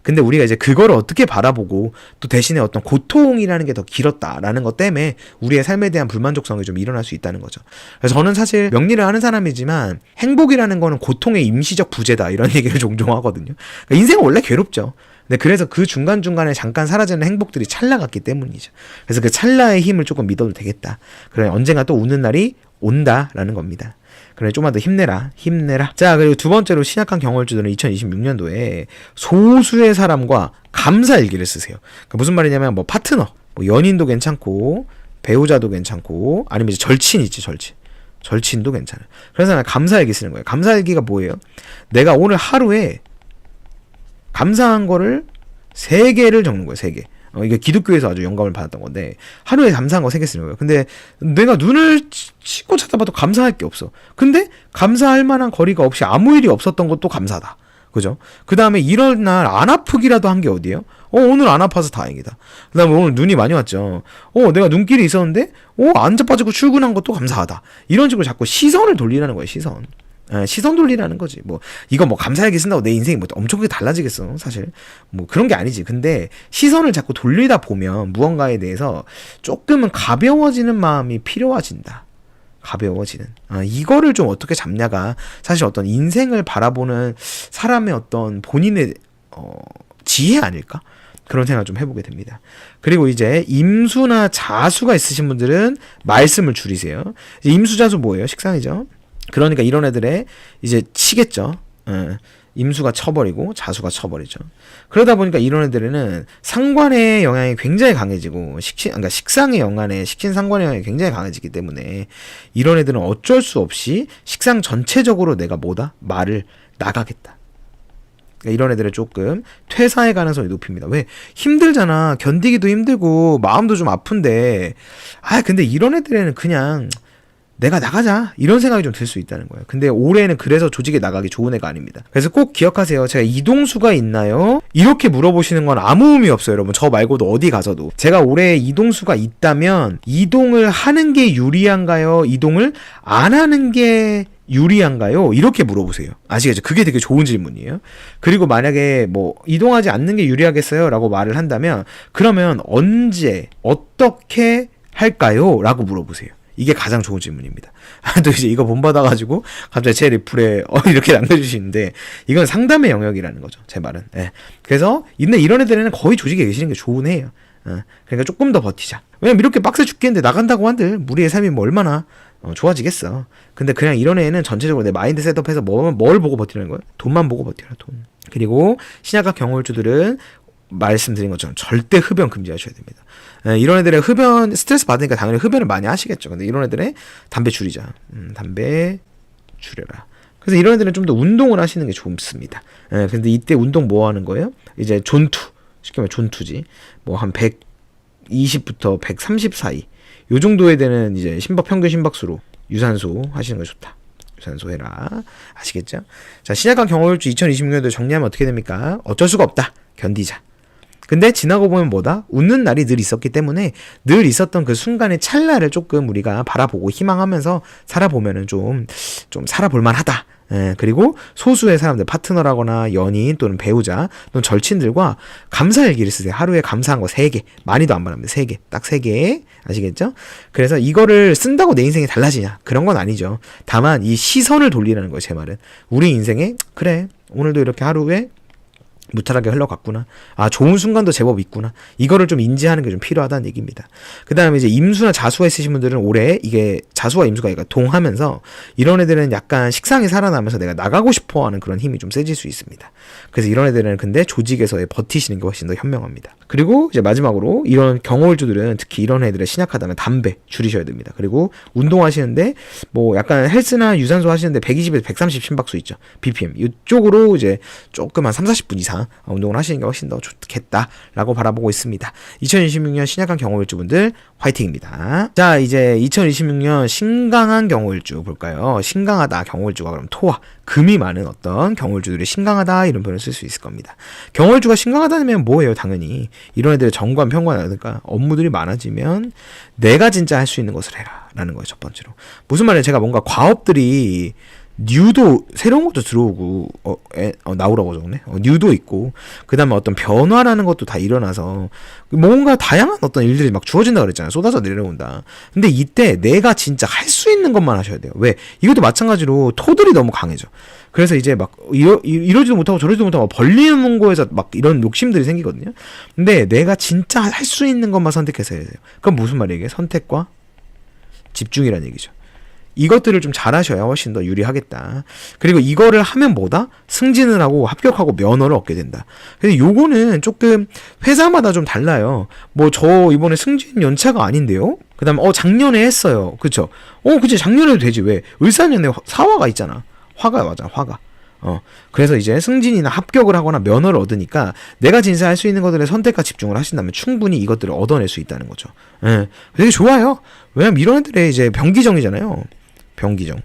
근데 우리가 이제 그거를 어떻게 바라보고 또 대신에 어떤 고통이라는 게 더 길었다라는 것 때문에 우리의 삶에 대한 불만족성이 좀 일어날 수 있다는 거죠. 그래서 저는 사실 명리를 하는 사람이지만 행복이라는 거는 고통의 임시적 부재다 이런 얘기를 종종 하거든요. 그러니까 인생은 원래 괴롭죠. 근데 그래서 그 중간중간에 잠깐 사라지는 행복들이 찰나 같기 때문이죠. 그래서 그 찰나의 힘을 조금 믿어도 되겠다. 그래 언젠가 또 웃는 날이 온다라는 겁니다. 그래 좀만 더 힘내라. 자, 그리고 두 번째로 신약한 경월주들은 2026년도에 소수의 사람과 감사일기를 쓰세요. 그러니까 무슨 말이냐면 뭐 파트너, 뭐 연인도 괜찮고 배우자도 괜찮고 아니면 이제 절친 있지, 절친도 괜찮아요. 그래서 난 감사일기 쓰는 거예요. 감사일기가 뭐예요? 내가 오늘 하루에 감사한 거를 3개를 적는 거예요. 3개. 이게 기독교에서 아주 영감을 받았던 건데 하루에 감사한 거 3개 쓰는 거예요. 근데 내가 눈을 씻고 찾아봐도 감사할 게 없어. 근데 감사할 만한 거리가 없이 아무 일이 없었던 것도 감사다. 그죠? 그 다음에 이런 날 안 아프기라도 한 게 어디예요? 오늘 안 아파서 다행이다. 그 다음에 오늘 눈이 많이 왔죠. 내가 눈길이 있었는데 안 자빠지고 출근한 것도 감사하다. 이런 식으로 자꾸 시선을 돌리라는 거예요. 시선 돌리라는 거지. 뭐 이거 뭐 감사일기 쓴다고 내 인생이 뭐 엄청 크게 달라지겠어. 사실 뭐 그런 게 아니지. 근데 시선을 자꾸 돌리다 보면 무언가에 대해서 조금은 가벼워지는 마음이 필요해진다. 가벼워지는. 이거를 좀 어떻게 잡냐가 사실 어떤 인생을 바라보는 사람의 어떤 본인의 지혜 아닐까? 그런 생각을 좀 해보게 됩니다. 그리고 이제 임수나 자수가 있으신 분들은 말씀을 줄이세요. 이제 임수, 자수 뭐예요? 식상이죠. 그러니까 이런 애들의 이제 치겠죠. 임수가 쳐버리고 자수가 쳐버리죠. 그러다 보니까 이런 애들은 상관의 영향이 굉장히 강해지고 그러니까 식상의 영향에 식신 상관의 영향이 굉장히 강해지기 때문에 이런 애들은 어쩔 수 없이 식상 전체적으로 내가 말을 나가겠다. 그러니까 이런 애들은 조금 퇴사의 가능성이 높습니다. 왜? 힘들잖아. 견디기도 힘들고 마음도 좀 아픈데 근데 이런 애들에는 그냥 내가 나가자 이런 생각이 좀 들 수 있다는 거예요. 근데 올해는 그래서 조직에 나가기 좋은 애가 아닙니다. 그래서 꼭 기억하세요. 제가 이동수가 있나요? 이렇게 물어보시는 건 아무 의미 없어요. 여러분 저 말고도 어디 가서도 제가 올해 이동수가 있다면 이동을 하는 게 유리한가요? 이동을 안 하는 게 유리한가요? 이렇게 물어보세요. 아시겠죠? 그게 되게 좋은 질문이에요. 그리고 만약에 뭐 이동하지 않는 게 유리하겠어요? 라고 말을 한다면 그러면 언제 어떻게 할까요? 라고 물어보세요. 이게 가장 좋은 질문입니다. 또 이제 이거 본받아가지고 갑자기 제 리플에 이렇게 남겨주시는데 이건 상담의 영역이라는 거죠. 제 말은. 그래서 이런 애들에는 거의 조직에 계시는 게 좋은 애예요. 그러니까 조금 더 버티자. 왜냐면 이렇게 빡세 죽겠는데 나간다고 한들 우리의 삶이 뭐 얼마나 좋아지겠어. 근데 그냥 이런 애는 전체적으로 내 마인드 셋업해서 뭘 보고 버티는 거예요? 돈만 보고 버텨라. 돈. 그리고 신약과 경월주들은 말씀드린 것처럼 절대 흡연 금지하셔야 됩니다. 이런 애들의 흡연 스트레스 받으니까 당연히 흡연을 많이 하시겠죠. 근데 이런 애들의 담배 줄이자. 담배 줄여라. 그래서 이런 애들은 좀 더 운동을 하시는 게 좋습니다. 근데 이때 운동 뭐 하는 거예요? 이제 존투. 쉽게 말해 존투지. 뭐 한 120부터 130 사이. 요 정도에 되는 이제 평균 심박수로 유산소 하시는 게 좋다. 유산소 해라. 아시겠죠? 자, 신약한 경월주 2026년도 정리하면 어떻게 됩니까? 어쩔 수가 없다. 견디자. 근데 지나고 보면 뭐다? 웃는 날이 늘 있었기 때문에 늘 있었던 그 순간의 찰나를 조금 우리가 바라보고 희망하면서 살아보면은 좀 살아볼만 하다. 그리고 소수의 사람들, 파트너라거나 연인 또는 배우자 또는 절친들과 감사일기를 쓰세요. 하루에 감사한 거 3개. 많이도 안 바랍니다. 3개. 딱 3개. 아시겠죠? 그래서 이거를 쓴다고 내 인생이 달라지냐? 그런 건 아니죠. 다만 이 시선을 돌리라는 거예요. 제 말은. 우리 인생에 그래. 오늘도 이렇게 하루에 무탈하게 흘러갔구나. 좋은 순간도 제법 있구나. 이거를 좀 인지하는 게 좀 필요하다는 얘기입니다. 그 다음에 이제 임수나 자수가 있으신 분들은 올해 이게 자수와 임수가 동하면서 이런 애들은 약간 식상이 살아나면서 내가 나가고 싶어 하는 그런 힘이 좀 세질 수 있습니다. 그래서 이런 애들은 근데 조직에서의 버티시는 게 훨씬 더 현명합니다. 그리고 이제 마지막으로 이런 경월주들은 특히 이런 애들의 신약하다면 담배 줄이셔야 됩니다. 그리고 운동하시는데 뭐 약간 헬스나 유산소 하시는데 120에서 130 심박수 있죠. BPM. 이쪽으로 이제 조금 한 30-40분 이상 운동을 하시는 게 훨씬 더 좋겠다라고 바라보고 있습니다. 2026년 신약한 경호일주분들 화이팅입니다. 자, 이제 2026년 신강한 경호일주 볼까요? 신강하다 경호일주가 그럼 토와 금이 많은 어떤 경호일주들이 신강하다 이런 표현을 쓸 수 있을 겁니다. 경호일주가 신강하다면 뭐예요? 당연히 이런 애들의 정관 평관이라든가 업무들이 많아지면 내가 진짜 할 수 있는 것을 해라 라는 거예요. 첫 번째로. 무슨 말이에요? 제가 뭔가 과업들이 뉴도 새로운 것도 들어오고 나오라고 적네. 뉴도 있고 그다음에 어떤 변화라는 것도 다 일어나서 뭔가 다양한 어떤 일들이 막 주어진다 그랬잖아요. 쏟아져 내려온다. 근데 이때 내가 진짜 할 수 있는 것만 하셔야 돼요. 왜? 이것도 마찬가지로 토들이 너무 강해져. 그래서 이제 막 이러지도 못하고 저러지도 못하고 벌리는 거에서 막 이런 욕심들이 생기거든요. 근데 내가 진짜 할 수 있는 것만 선택해서 해야 돼요. 그럼 무슨 말이에요? 이게 선택과 집중이라는 얘기죠. 이것들을 좀 잘하셔야 훨씬 더 유리하겠다. 그리고 이거를 하면 뭐다? 승진을 하고 합격하고 면허를 얻게 된다. 근데 요거는 조금 회사마다 좀 달라요. 뭐 저 이번에 승진 연차가 아닌데요? 그 다음에 작년에 했어요. 그쵸? 그치 작년에도 되지. 왜? 을사년에 사화가 있잖아. 화가 맞아. 화가. 그래서 이제 승진이나 합격을 하거나 면허를 얻으니까 내가 진짜 할 수 있는 것들에 선택과 집중을 하신다면 충분히 이것들을 얻어낼 수 있다는 거죠. 예. 되게 좋아요. 왜냐면 이런 애들의 이제 병기정이잖아요. 병기정.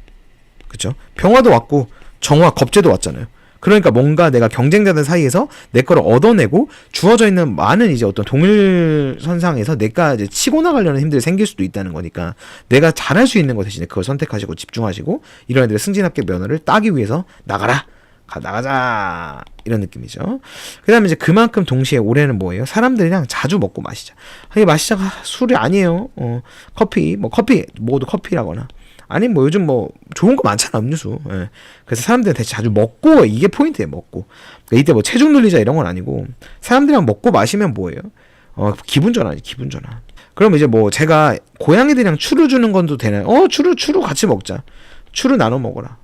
그쵸? 병화도 왔고, 정화, 겁재도 왔잖아요. 그러니까 뭔가 내가 경쟁자들 사이에서 내 거를 얻어내고 주어져 있는 많은 이제 어떤 동일선상에서 내가 이제 치고 나가려는 힘들이 생길 수도 있다는 거니까 내가 잘할 수 있는 것 대신에 그걸 선택하시고 집중하시고 이런 애들의 승진 합격 면허를 따기 위해서 나가라! 나가자! 이런 느낌이죠. 그 다음에 이제 그만큼 동시에 올해는 뭐예요? 사람들이랑 자주 먹고 마시자. 이게 마시자가 술이 아니에요. 커피, 뭐도 커피라거나. 아니 뭐 요즘 뭐 좋은 거 많잖아 음료수. 예. 그래서 사람들한테 자주 먹고 이게 포인트예요. 먹고. 그러니까 이때 뭐 체중 늘리자 이런 건 아니고 사람들이랑 먹고 마시면 뭐예요? 기분 전환이지 기분 전환. 그럼 이제 뭐 제가 고양이들이랑 추루 주는 건도 되나요? 추루 같이 먹자. 추루 나눠 먹어라.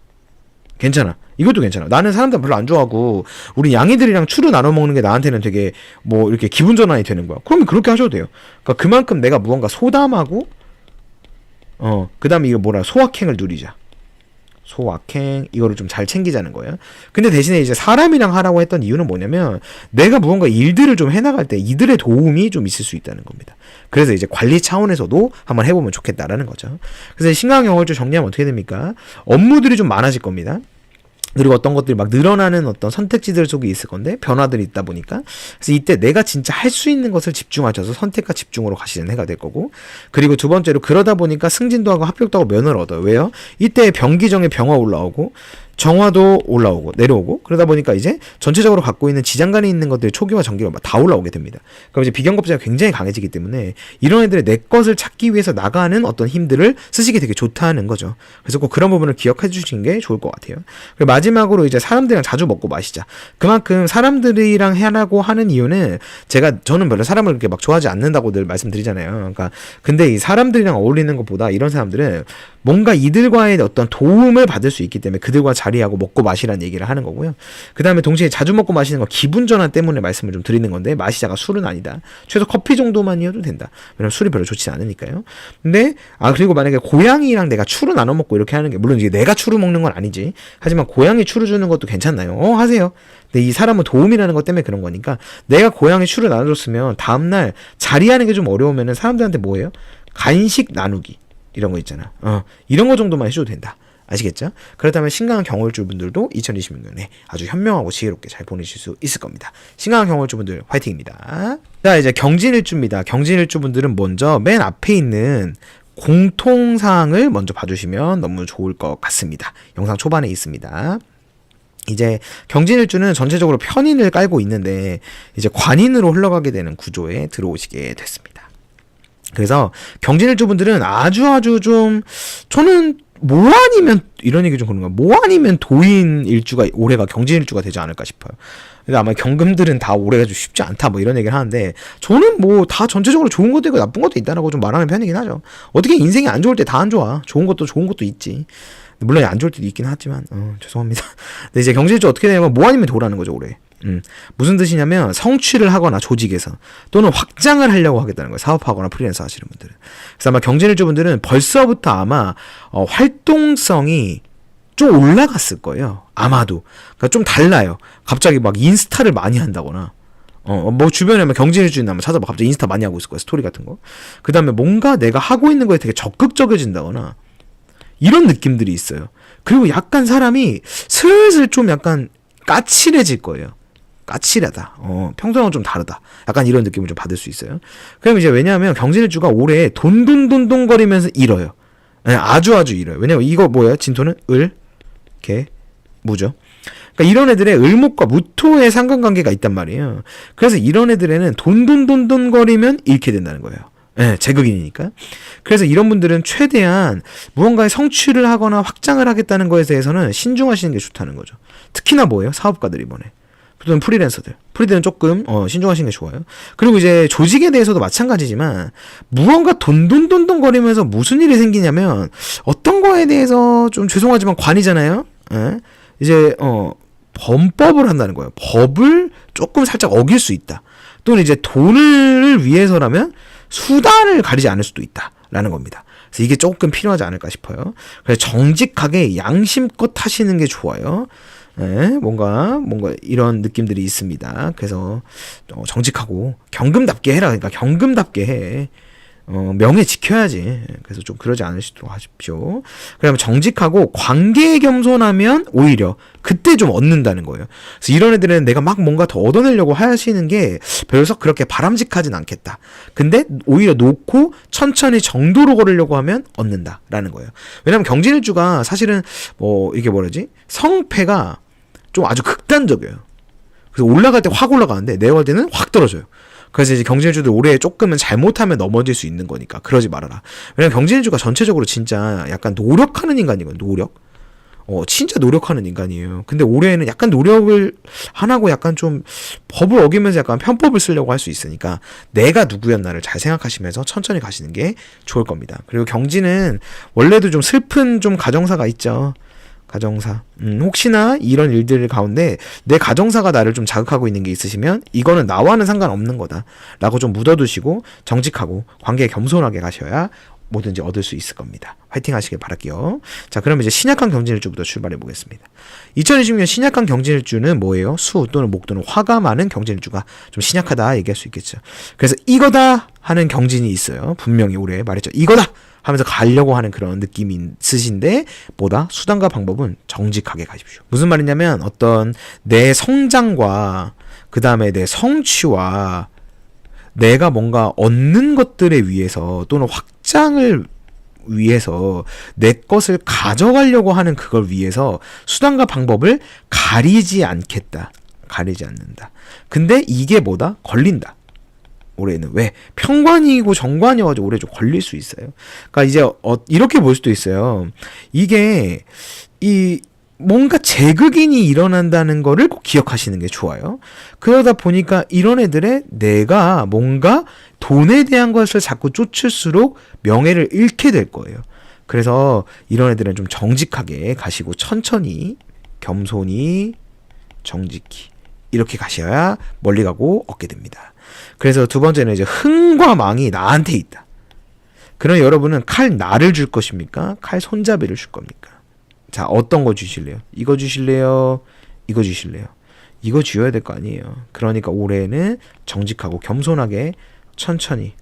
괜찮아. 이것도 괜찮아. 나는 사람들 별로 안 좋아하고 우리 양이들이랑 추루 나눠 먹는 게 나한테는 되게 뭐 이렇게 기분 전환이 되는 거야. 그러면 그렇게 하셔도 돼요. 그러니까 그만큼 내가 무언가 소담하고 그 다음에 이거 소확행을 누리자. 소확행, 이거를 좀 잘 챙기자는 거예요. 근데 대신에 이제 사람이랑 하라고 했던 이유는 뭐냐면, 내가 무언가 일들을 좀 해나갈 때 이들의 도움이 좀 있을 수 있다는 겁니다. 그래서 이제 관리 차원에서도 한번 해보면 좋겠다라는 거죠. 그래서 신강경월주 정리하면 어떻게 됩니까? 업무들이 좀 많아질 겁니다. 그리고 어떤 것들이 막 늘어나는 어떤 선택지들 속에 있을 건데 변화들이 있다 보니까 그래서 이때 내가 진짜 할 수 있는 것을 집중하셔서 선택과 집중으로 가시는 해가 될 거고 그리고 두 번째로 그러다 보니까 승진도 하고 합격도 하고 면허를 얻어요. 왜요? 이때 병기정에 병화 올라오고 정화도 올라오고 내려오고 그러다 보니까 이제 전체적으로 갖고 있는 지장간에 있는 것들이 초기와 정기가 다 올라오게 됩니다. 그럼 이제 비경겁제가 굉장히 강해지기 때문에 이런 애들의 내 것을 찾기 위해서 나가는 어떤 힘들을 쓰시기 되게 좋다는 거죠. 그래서 꼭 그런 부분을 기억해 주시는 게 좋을 것 같아요. 그리고 마지막으로 이제 사람들이랑 자주 먹고 마시자. 그만큼 사람들이랑 하라고 하는 이유는 저는 별로 사람을 그렇게 막 좋아하지 않는다고 늘 말씀드리잖아요. 그러니까 근데 이 사람들이랑 어울리는 것보다 이런 사람들은 뭔가 이들과의 어떤 도움을 받을 수 있기 때문에 그들과 자리하고 먹고 마시라는 얘기를 하는 거고요. 그 다음에 동시에 자주 먹고 마시는 거 기분 전환 때문에 말씀을 좀 드리는 건데 마시자가 술은 아니다. 최소 커피 정도만이어도 된다. 왜냐면 술이 별로 좋지 않으니까요. 근데 그리고 만약에 고양이랑 내가 추루 나눠 먹고 이렇게 하는 게 물론 이게 내가 추루 먹는 건 아니지. 하지만 고양이 추루 주는 것도 괜찮나요? 하세요. 근데 이 사람은 도움이라는 것 때문에 그런 거니까 내가 고양이 추루 나눠줬으면 다음날 자리하는 게 좀 어려우면은 사람들한테 뭐예요? 간식 나누기. 이런 거 있잖아. 이런 거 정도만 해줘도 된다. 아시겠죠? 그렇다면 신강한 경월주 분들도 2026년에 아주 현명하고 지혜롭게 잘 보내실 수 있을 겁니다. 신강한 경월주 분들 화이팅입니다. 자, 이제 경진일주입니다. 경진일주 분들은 먼저 맨 앞에 있는 공통사항을 먼저 봐주시면 너무 좋을 것 같습니다. 영상 초반에 있습니다. 이제 경진일주는 전체적으로 편인을 깔고 있는데 이제 관인으로 흘러가게 되는 구조에 들어오시게 됐습니다. 그래서 경진일주 분들은 아주 좀 저는 뭐 아니면 이런 얘기 좀 그런 거야. 뭐 아니면 도인 일주가 올해가 경진일주가 되지 않을까 싶어요. 근데 아마 경금들은 다 올해가 좀 쉽지 않다 뭐 이런 얘기를 하는데 저는 뭐 다 전체적으로 좋은 것도 있고 나쁜 것도 있다라고 좀 말하는 편이긴 하죠. 어떻게 인생이 안 좋을 때 다 안 좋아. 좋은 것도 있지. 물론 안 좋을 때도 있긴 하지만 죄송합니다. 근데 이제 경진일주 어떻게 되냐면 뭐 아니면 도라는 거죠 올해. 무슨 뜻이냐면 성취를 하거나 조직에서 또는 확장을 하려고 하겠다는 거예요. 사업하거나 프리랜서 하시는 분들은. 그래서 아마 경진일주 분들은 벌써부터 아마 활동성이 좀 올라갔을 거예요. 아마도. 그러니까 좀 달라요. 갑자기 막 인스타를 많이 한다거나 뭐 주변에 경진일주인 한번 찾아봐. 갑자기 인스타 많이 하고 있을 거예요. 스토리 같은 거. 그 다음에 뭔가 내가 하고 있는 거에 되게 적극적이어진다거나 이런 느낌들이 있어요. 그리고 약간 사람이 슬슬 좀 약간 까칠해질 거예요. 까칠하다. 평소랑은 좀 다르다. 약간 이런 느낌을 좀 받을 수 있어요. 그럼 이제 왜냐하면 경진일주가 올해 돈돈돈돈거리면서 잃어요. 네, 아주 잃어요. 왜냐면 이거 뭐예요? 진토는 을, 개, 무죠. 그러니까 이런 애들의 을목과 무토의 상관관계가 있단 말이에요. 그래서 이런 애들에는 돈돈 거리면 잃게 된다는 거예요. 네, 제극인이니까. 그래서 이런 분들은 최대한 무언가의 성취를 하거나 확장을 하겠다는 거에 대해서는 신중하시는 게 좋다는 거죠. 특히나 뭐예요? 사업가들 이번에. 또는 프리랜서들. 프리들은 조금 신중하시는 게 좋아요. 그리고 이제 조직에 대해서도 마찬가지지만 무언가 돈돈 거리면서 무슨 일이 생기냐면 어떤 거에 대해서 좀 죄송하지만 관이잖아요. 예? 이제 범법을 한다는 거예요. 법을 조금 살짝 어길 수 있다. 또는 이제 돈을 위해서라면 수단을 가리지 않을 수도 있다라는 겁니다. 그래서 이게 조금 필요하지 않을까 싶어요. 그래서 정직하게 양심껏 하시는 게 좋아요. 네, 뭔가 이런 느낌들이 있습니다. 그래서 정직하고 경금답게 해라. 그러니까 경금답게 해. 명예 지켜야지. 그래서 좀 그러지 않으시도록 하십시오. 그다음에 정직하고 관계에 겸손하면 오히려 그때 좀 얻는다는 거예요. 그래서 이런 애들은 내가 막 뭔가 더 얻어내려고 하시는 게 별로 그렇게 바람직하진 않겠다. 근데 오히려 놓고 천천히 정도로 걸으려고 하면 얻는다라는 거예요. 왜냐면 경진일주가 사실은 이게 뭐라지? 성패가 좀 아주 극단적이에요. 그래서 올라갈 때 확 올라가는데 내려갈 때는 확 떨어져요. 그래서 이제 경진일주들 올해 조금은 잘못하면 넘어질 수 있는 거니까 그러지 말아라. 왜냐면 경진일주가 전체적으로 진짜 약간 노력하는 인간이거든요. 노력. 진짜 노력하는 인간이에요. 근데 올해는 약간 노력을 안 하고 약간 좀 법을 어기면서 약간 편법을 쓰려고 할 수 있으니까 내가 누구였나를 잘 생각하시면서 천천히 가시는 게 좋을 겁니다. 그리고 경진은 원래도 좀 슬픈 좀 가정사가 있죠. 가정사. 혹시나 이런 일들 가운데 내 가정사가 나를 좀 자극하고 있는 게 있으시면 이거는 나와는 상관없는 거다 라고 좀 묻어두시고 정직하고 관계에 겸손하게 가셔야 뭐든지 얻을 수 있을 겁니다. 화이팅 하시길 바랄게요. 자, 그럼 이제 신약한 경진일주부터 출발해 보겠습니다. 2020년 신약한 경진일주는 뭐예요? 수 또는 목 또는 화가 많은 경진일주가 좀 신약하다 얘기할 수 있겠죠. 그래서 이거다 하는 경진이 있어요. 분명히 올해 말했죠. 이거다 하면서 가려고 하는 그런 느낌이 있으신데 뭐다? 수단과 방법은 정직하게 가십시오. 무슨 말이냐면 어떤 내 성장과 그 다음에 내 성취와 내가 뭔가 얻는 것들에 위해서 또는 확장을 위해서 내 것을 가져가려고 하는 그걸 위해서 수단과 방법을 가리지 않겠다. 가리지 않는다. 근데 이게 뭐다? 걸린다. 올해는 왜? 평관이고 정관이어가지고 올해 좀 걸릴 수 있어요. 그러니까 이제 이렇게 볼 수도 있어요. 이게 뭔가 재극인이 일어난다는 거를 꼭 기억하시는 게 좋아요. 그러다 보니까 이런 애들의 내가 뭔가 돈에 대한 것을 자꾸 쫓을수록 명예를 잃게 될 거예요. 그래서 이런 애들은 좀 정직하게 가시고 천천히 겸손히 정직히 이렇게 가셔야 멀리 가고 얻게 됩니다. 그래서 두 번째는 이제 흥과 망이 나한테 있다. 그럼 여러분은 칼 나를 줄 것입니까? 칼 손잡이를 줄 겁니까? 자, 어떤 거 주실래요? 이거 주실래요? 이거 주실래요? 이거 주어야 될 거 아니에요. 그러니까 올해는 정직하고 겸손하게 천천히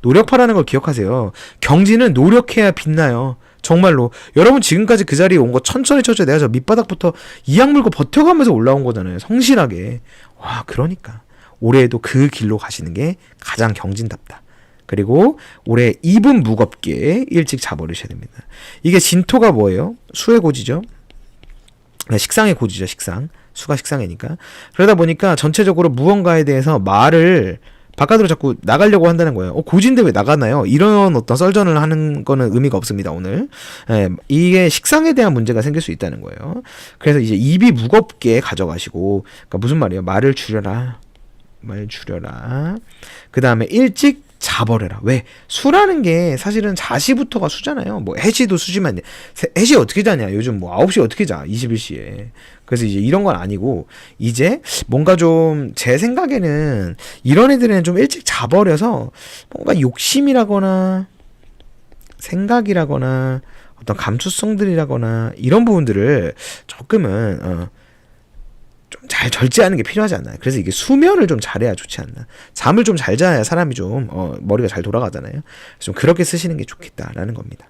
노력파라는 걸 기억하세요. 경진은 노력해야 빛나요. 정말로 여러분 지금까지 그 자리에 온 거 천천히 내가 저 밑바닥부터 이악 물고 버텨가면서 올라온 거잖아요. 성실하게. 와, 그러니까 올해에도 그 길로 가시는 게 가장 경진답다. 그리고 올해 입은 무겁게 일찍 자버리셔야 됩니다. 이게 진토가 뭐예요? 수의 고지죠. 식상의 고지죠. 식상. 수가 식상이니까. 그러다 보니까 전체적으로 무언가에 대해서 말을 바깥으로 자꾸 나가려고 한다는 거예요. 고지인데 왜 나가나요? 이런 어떤 썰전을 하는 거는 의미가 없습니다, 오늘. 이게 식상에 대한 문제가 생길 수 있다는 거예요. 그래서 이제 입이 무겁게 가져가시고, 그러니까 무슨 말이에요? 말을 줄여라. 그 다음에 일찍 자버려라. 왜? 수라는 게 사실은 자시부터가 수잖아요. 뭐 해시도 수지만 해시 어떻게 자냐? 요즘 뭐 9시 어떻게 자? 21시에. 그래서 이제 이런 건 아니고 이제 뭔가 좀 제 생각에는 이런 애들은 좀 일찍 자버려서 뭔가 욕심이라거나 생각이라거나 어떤 감수성들이라거나 이런 부분들을 조금은 좀 잘 절제하는 게 필요하지 않나요? 그래서 이게 수면을 좀 잘해야 좋지 않나. 잠을 좀 잘 자야 사람이 좀 머리가 잘 돌아가잖아요. 좀 그렇게 쓰시는 게 좋겠다라는 겁니다.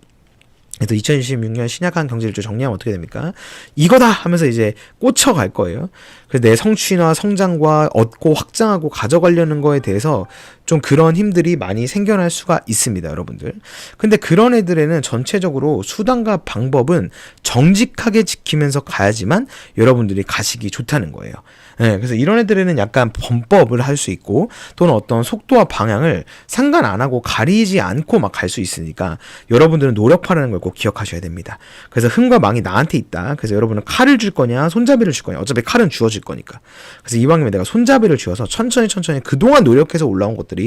그래서 2026년 신약한 경제일주 정리하면 어떻게 됩니까? 이거다 하면서 이제 꽂혀갈 거예요. 그래서 내 성취나 성장과 얻고 확장하고 가져가려는 거에 대해서 좀 그런 힘들이 많이 생겨날 수가 있습니다, 여러분들. 근데 그런 애들에는 전체적으로 수단과 방법은 정직하게 지키면서 가야지만 여러분들이 가시기 좋다는 거예요. 네, 그래서 이런 애들에는 약간 범법을 할 수 있고 또는 어떤 속도와 방향을 상관 안 하고 가리지 않고 막 갈 수 있으니까 여러분들은 노력하라는 걸 꼭 기억하셔야 됩니다. 그래서 흥과 망이 나한테 있다. 그래서 여러분은 칼을 줄 거냐 손잡이를 줄 거냐. 어차피 칼은 주어질 거니까. 그래서 이왕이면 내가 손잡이를 쥐어서 천천히 그동안 노력해서 올라온 것들이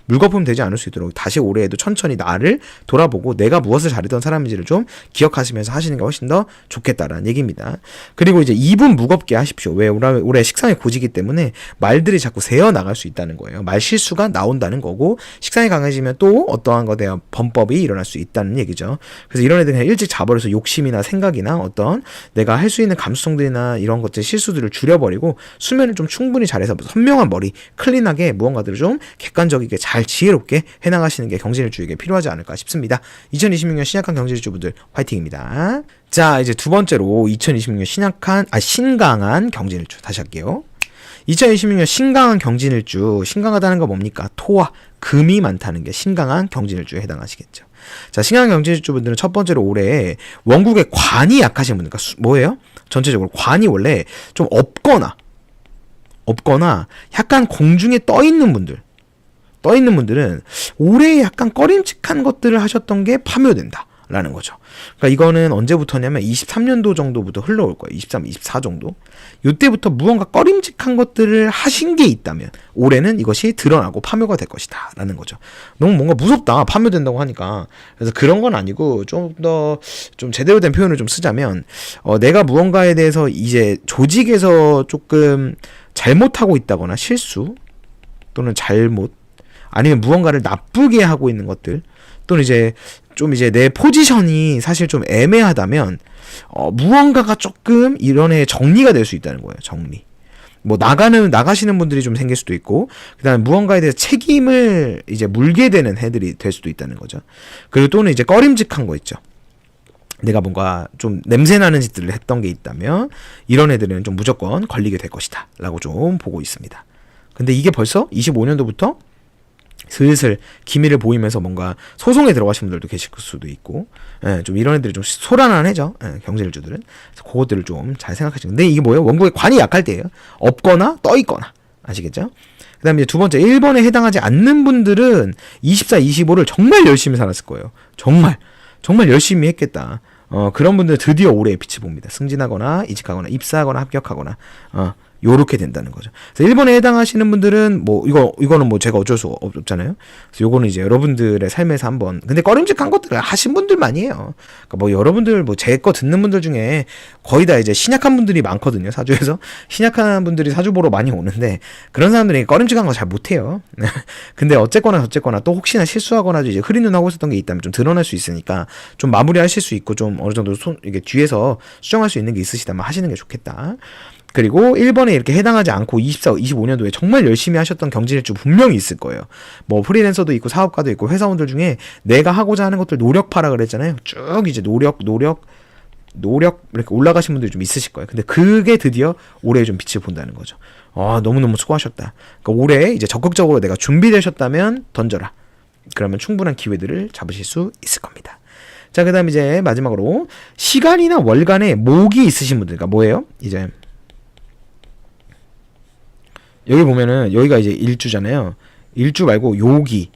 물거품 되지 않을 수 있도록 다시 올해에도 천천히 나를 돌아보고 내가 무엇을 잘했던 사람인지를 좀 기억하시면서 하시는 게 훨씬 더 좋겠다라는 얘기입니다. 그리고 이제 입은 무겁게 하십시오. 왜 올해 식상이 고지기 때문에 말들이 자꾸 새어 나갈 수 있다는 거예요. 말 실수가 나온다는 거고 식상이 강해지면 또 어떠한 것에 대한 범법이 일어날 수 있다는 얘기죠. 그래서 이런 애들 그냥 일찍 잡아버려서 욕심이나 생각이나 어떤 내가 할 수 있는 감수성들이나 이런 것들 실수들을 줄여버리고 수면을 좀 충분히 잘해서 선명한 머리 클린하게 무언가들을 좀 객관적이게 잘 지혜롭게 해나가시는 게 경진일주에게 필요하지 않을까 싶습니다. 2026년 신약한 경진일주분들 화이팅입니다. 자, 이제 두 번째로 2026년 신강한 경진일주 다시 할게요. 2026년 신강한 경진일주, 신강하다는 거 뭡니까? 토와 금이 많다는 게 신강한 경진일주에 해당하시겠죠. 자, 신강한 경진일주 분들은 첫 번째로 올해 원국의 관이 약하신 분들, 그러니까 뭐예요? 전체적으로 관이 원래 좀 없거나 약간 공중에 떠 있는 분들은 올해 약간 꺼림칙한 것들을 하셨던 게 파묘된다. 라는 거죠. 그러니까 이거는 언제부터냐면 23년도 정도부터 흘러올 거예요. 23, 24 정도. 이때부터 무언가 꺼림칙한 것들을 하신 게 있다면 올해는 이것이 드러나고 파묘가 될 것이다 라는 거죠. 너무 뭔가 무섭다. 파묘된다고 하니까. 그래서 그런 건 아니고 좀 더 좀 제대로 된 표현을 좀 쓰자면 내가 무언가에 대해서 이제 조직에서 조금 잘못하고 있다거나 실수 또는 잘못 아니면 무언가를 나쁘게 하고 있는 것들 또는 이제 내 포지션이 사실 좀 애매하다면 무언가가 조금 이런 애 정리가 될 수 있다는 거예요. 정리. 뭐 나가시는 분들이 좀 생길 수도 있고 그다음에 무언가에 대해서 책임을 이제 물게 되는 해들이 될 수도 있다는 거죠. 그리고 또는 이제 꺼림직한 거 있죠. 내가 뭔가 좀 냄새나는 짓들을 했던 게 있다면 이런 애들은 좀 무조건 걸리게 될 것이다 라고 좀 보고 있습니다. 근데 이게 벌써 25년도부터 슬슬 기미를 보이면서 뭔가 소송에 들어가신 분들도 계실 수도 있고, 좀 이런 애들이 좀 소란한 해죠. 경진일주들은. 그것들을 좀 잘 생각하시면. 근데 이게 뭐예요? 원국의 관이 약할 때예요. 없거나 떠 있거나. 아시겠죠? 그 다음에 이제 두 번째, 1번에 해당하지 않는 분들은 24, 25를 정말 열심히 살았을 거예요. 정말 열심히 했겠다. 그런 분들 드디어 올해 빛을 봅니다. 승진하거나 이직하거나 입사하거나 합격하거나 요렇게 된다는 거죠. 그래서 1번에 해당하시는 분들은 뭐 이거는 뭐 제가 어쩔 수 없잖아요. 그래서 요거는 이제 여러분들의 삶에서 한번 근데 꺼림직한 것들을 하신 분들만이에요. 그러니까 뭐 여러분들 뭐 제 거 듣는 분들 중에 거의 다 이제 신약한 분들이 많거든요. 사주에서 신약한 분들이 사주 보러 많이 오는데 그런 사람들이 꺼림직한 거 잘 못해요. 근데 어쨌거나 또 혹시나 실수하거나 이제 흐린 눈 하고 있었던 게 있다면 좀 드러날 수 있으니까 좀 마무리하실 수 있고 좀 어느 정도 이게 뒤에서 수정할 수 있는 게 있으시다면 하시는 게 좋겠다. 그리고 1번에 이렇게 해당하지 않고 24, 25년도에 정말 열심히 하셨던 경진일주 분명히 있을 거예요. 뭐 프리랜서도 있고 사업가도 있고 회사원들 중에 내가 하고자 하는 것들 노력파라 그랬잖아요. 쭉 이제 노력 이렇게 올라가신 분들이 좀 있으실 거예요. 근데 그게 드디어 올해 좀 빛을 본다는 거죠. 너무너무 수고하셨다. 그러니까 올해 이제 적극적으로 내가 준비되셨다면 던져라. 그러면 충분한 기회들을 잡으실 수 있을 겁니다. 자, 그 다음 이제 마지막으로 시간이나 월간에 목이 있으신 분들, 그러니까 뭐예요? 이제 여기 보면은 여기가 이제 일주잖아요. 일주 말고 요기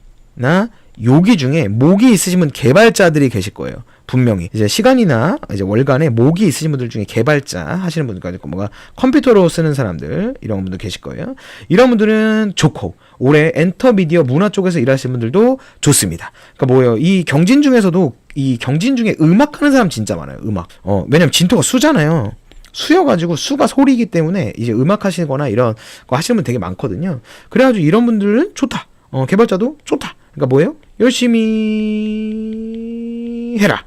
중에 목이 있으신 분 개발자들이 계실 거예요. 분명히 이제 시간이나 이제 월간에 목이 있으신 분들 중에 개발자 하시는 분들까지 있고 뭔가 컴퓨터로 쓰는 사람들 이런 분들 계실 거예요. 이런 분들은 좋고 올해 엔터미디어 문화 쪽에서 일하시는 분들도 좋습니다. 그러니까 뭐예요? 이 경진 중에서도 이 경진 중에 음악하는 사람 진짜 많아요. 음악. 왜냐면 진토가 수잖아요. 수여가지고 수가 소리이기 때문에 이제 음악 하시거나 이런 거 하시는 분 되게 많거든요. 그래가지고 이런 분들은 좋다. 개발자도 좋다. 그러니까 뭐예요? 열심히 해라.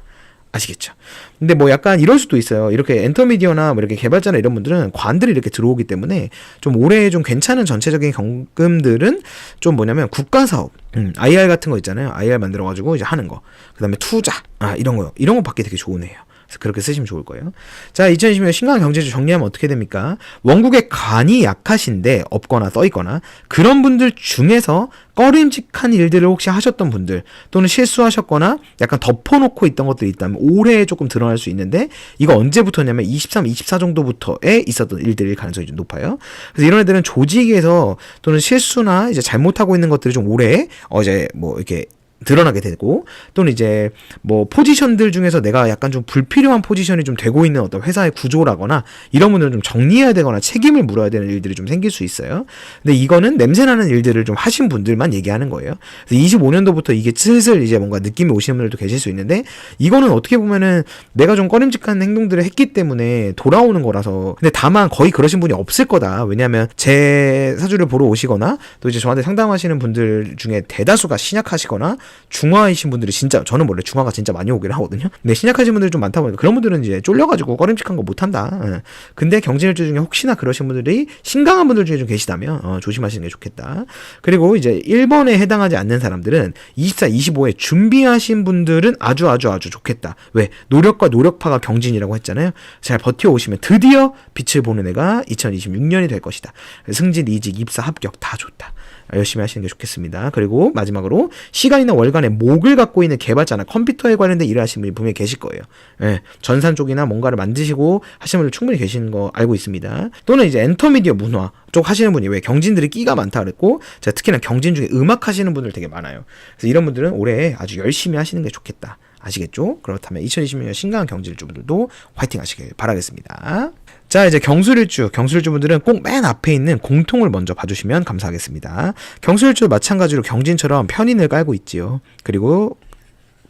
아시겠죠? 근데 뭐 약간 이럴 수도 있어요. 이렇게 엔터미디어나 뭐 이렇게 개발자나 이런 분들은 관들이 이렇게 들어오기 때문에 좀 올해 좀 괜찮은 전체적인 경금들은 좀 뭐냐면 국가사업, IR 같은 거 있잖아요. IR 만들어가지고 이제 하는 거. 그 다음에 투자, 이런 거 받기 되게 좋은 해요. 그래서 그렇게 쓰시면 좋을 거예요. 자, 2020년 신강 경제주 정리하면 어떻게 됩니까? 원국의 관이 약하신데 없거나 써있거나 그런 분들 중에서 꺼림직한 일들을 혹시 하셨던 분들 또는 실수하셨거나 약간 덮어놓고 있던 것들이 있다면 올해에 조금 드러날 수 있는데 이거 언제부터냐면 23, 24 정도부터에 있었던 일들일 가능성이 좀 높아요. 그래서 이런 애들은 조직에서 또는 실수나 이제 잘못하고 있는 것들이 좀 올해 이제 뭐 이렇게 드러나게 되고 또는 이제 뭐 포지션들 중에서 내가 약간 좀 불필요한 포지션이 좀 되고 있는 어떤 회사의 구조라거나 이런 분들은 좀 정리해야 되거나 책임을 물어야 되는 일들이 좀 생길 수 있어요. 근데 이거는 냄새나는 일들을 좀 하신 분들만 얘기하는 거예요. 그래서 25년도부터 이게 슬슬 이제 뭔가 느낌이 오시는 분들도 계실 수 있는데 이거는 어떻게 보면은 내가 좀 꺼림직한 행동들을 했기 때문에 돌아오는 거라서 근데 다만 거의 그러신 분이 없을 거다. 왜냐하면 제 사주를 보러 오시거나 또 이제 저한테 상담하시는 분들 중에 대다수가 신약하시거나 중화이신 분들이 진짜 저는 원래 중화가 진짜 많이 오긴 하거든요. 근데 신약하신 분들이 좀 많다 보니까 그런 분들은 이제 쫄려가지고 꺼림직한 거 못한다. 근데 경진일주 중에 혹시나 그러신 분들이 신강한 분들 중에 좀 계시다면 조심하시는 게 좋겠다. 그리고 이제 1번에 해당하지 않는 사람들은 24, 25에 준비하신 분들은 아주 좋겠다. 왜? 노력과 노력파가 경진이라고 했잖아요. 잘 버텨오시면 드디어 빛을 보는 애가 2026년이 될 것이다. 승진, 이직, 입사, 합격 다 좋다. 열심히 하시는 게 좋겠습니다. 그리고 마지막으로 시간이나 월간에 목을 갖고 있는 개발자나 컴퓨터에 관련된 일을 하시는 분이 분명히 계실 거예요. 예, 전산 쪽이나 뭔가를 만드시고 하시는 분들 충분히 계시는 거 알고 있습니다. 또는 이제 엔터미디어 문화 쪽 하시는 분이 왜 경진들이 끼가 많다 그랬고 제가 특히나 경진 중에 음악 하시는 분들 되게 많아요. 그래서 이런 분들은 올해 아주 열심히 하시는 게 좋겠다. 아시겠죠? 그렇다면 2020년 신강한 경진일주분들도 화이팅 하시길 바라겠습니다. 자, 이제 경술일주 분들은 꼭 맨 앞에 있는 공통을 먼저 봐주시면 감사하겠습니다. 경술일주도 마찬가지로 경진처럼 편인을 깔고 있지요. 그리고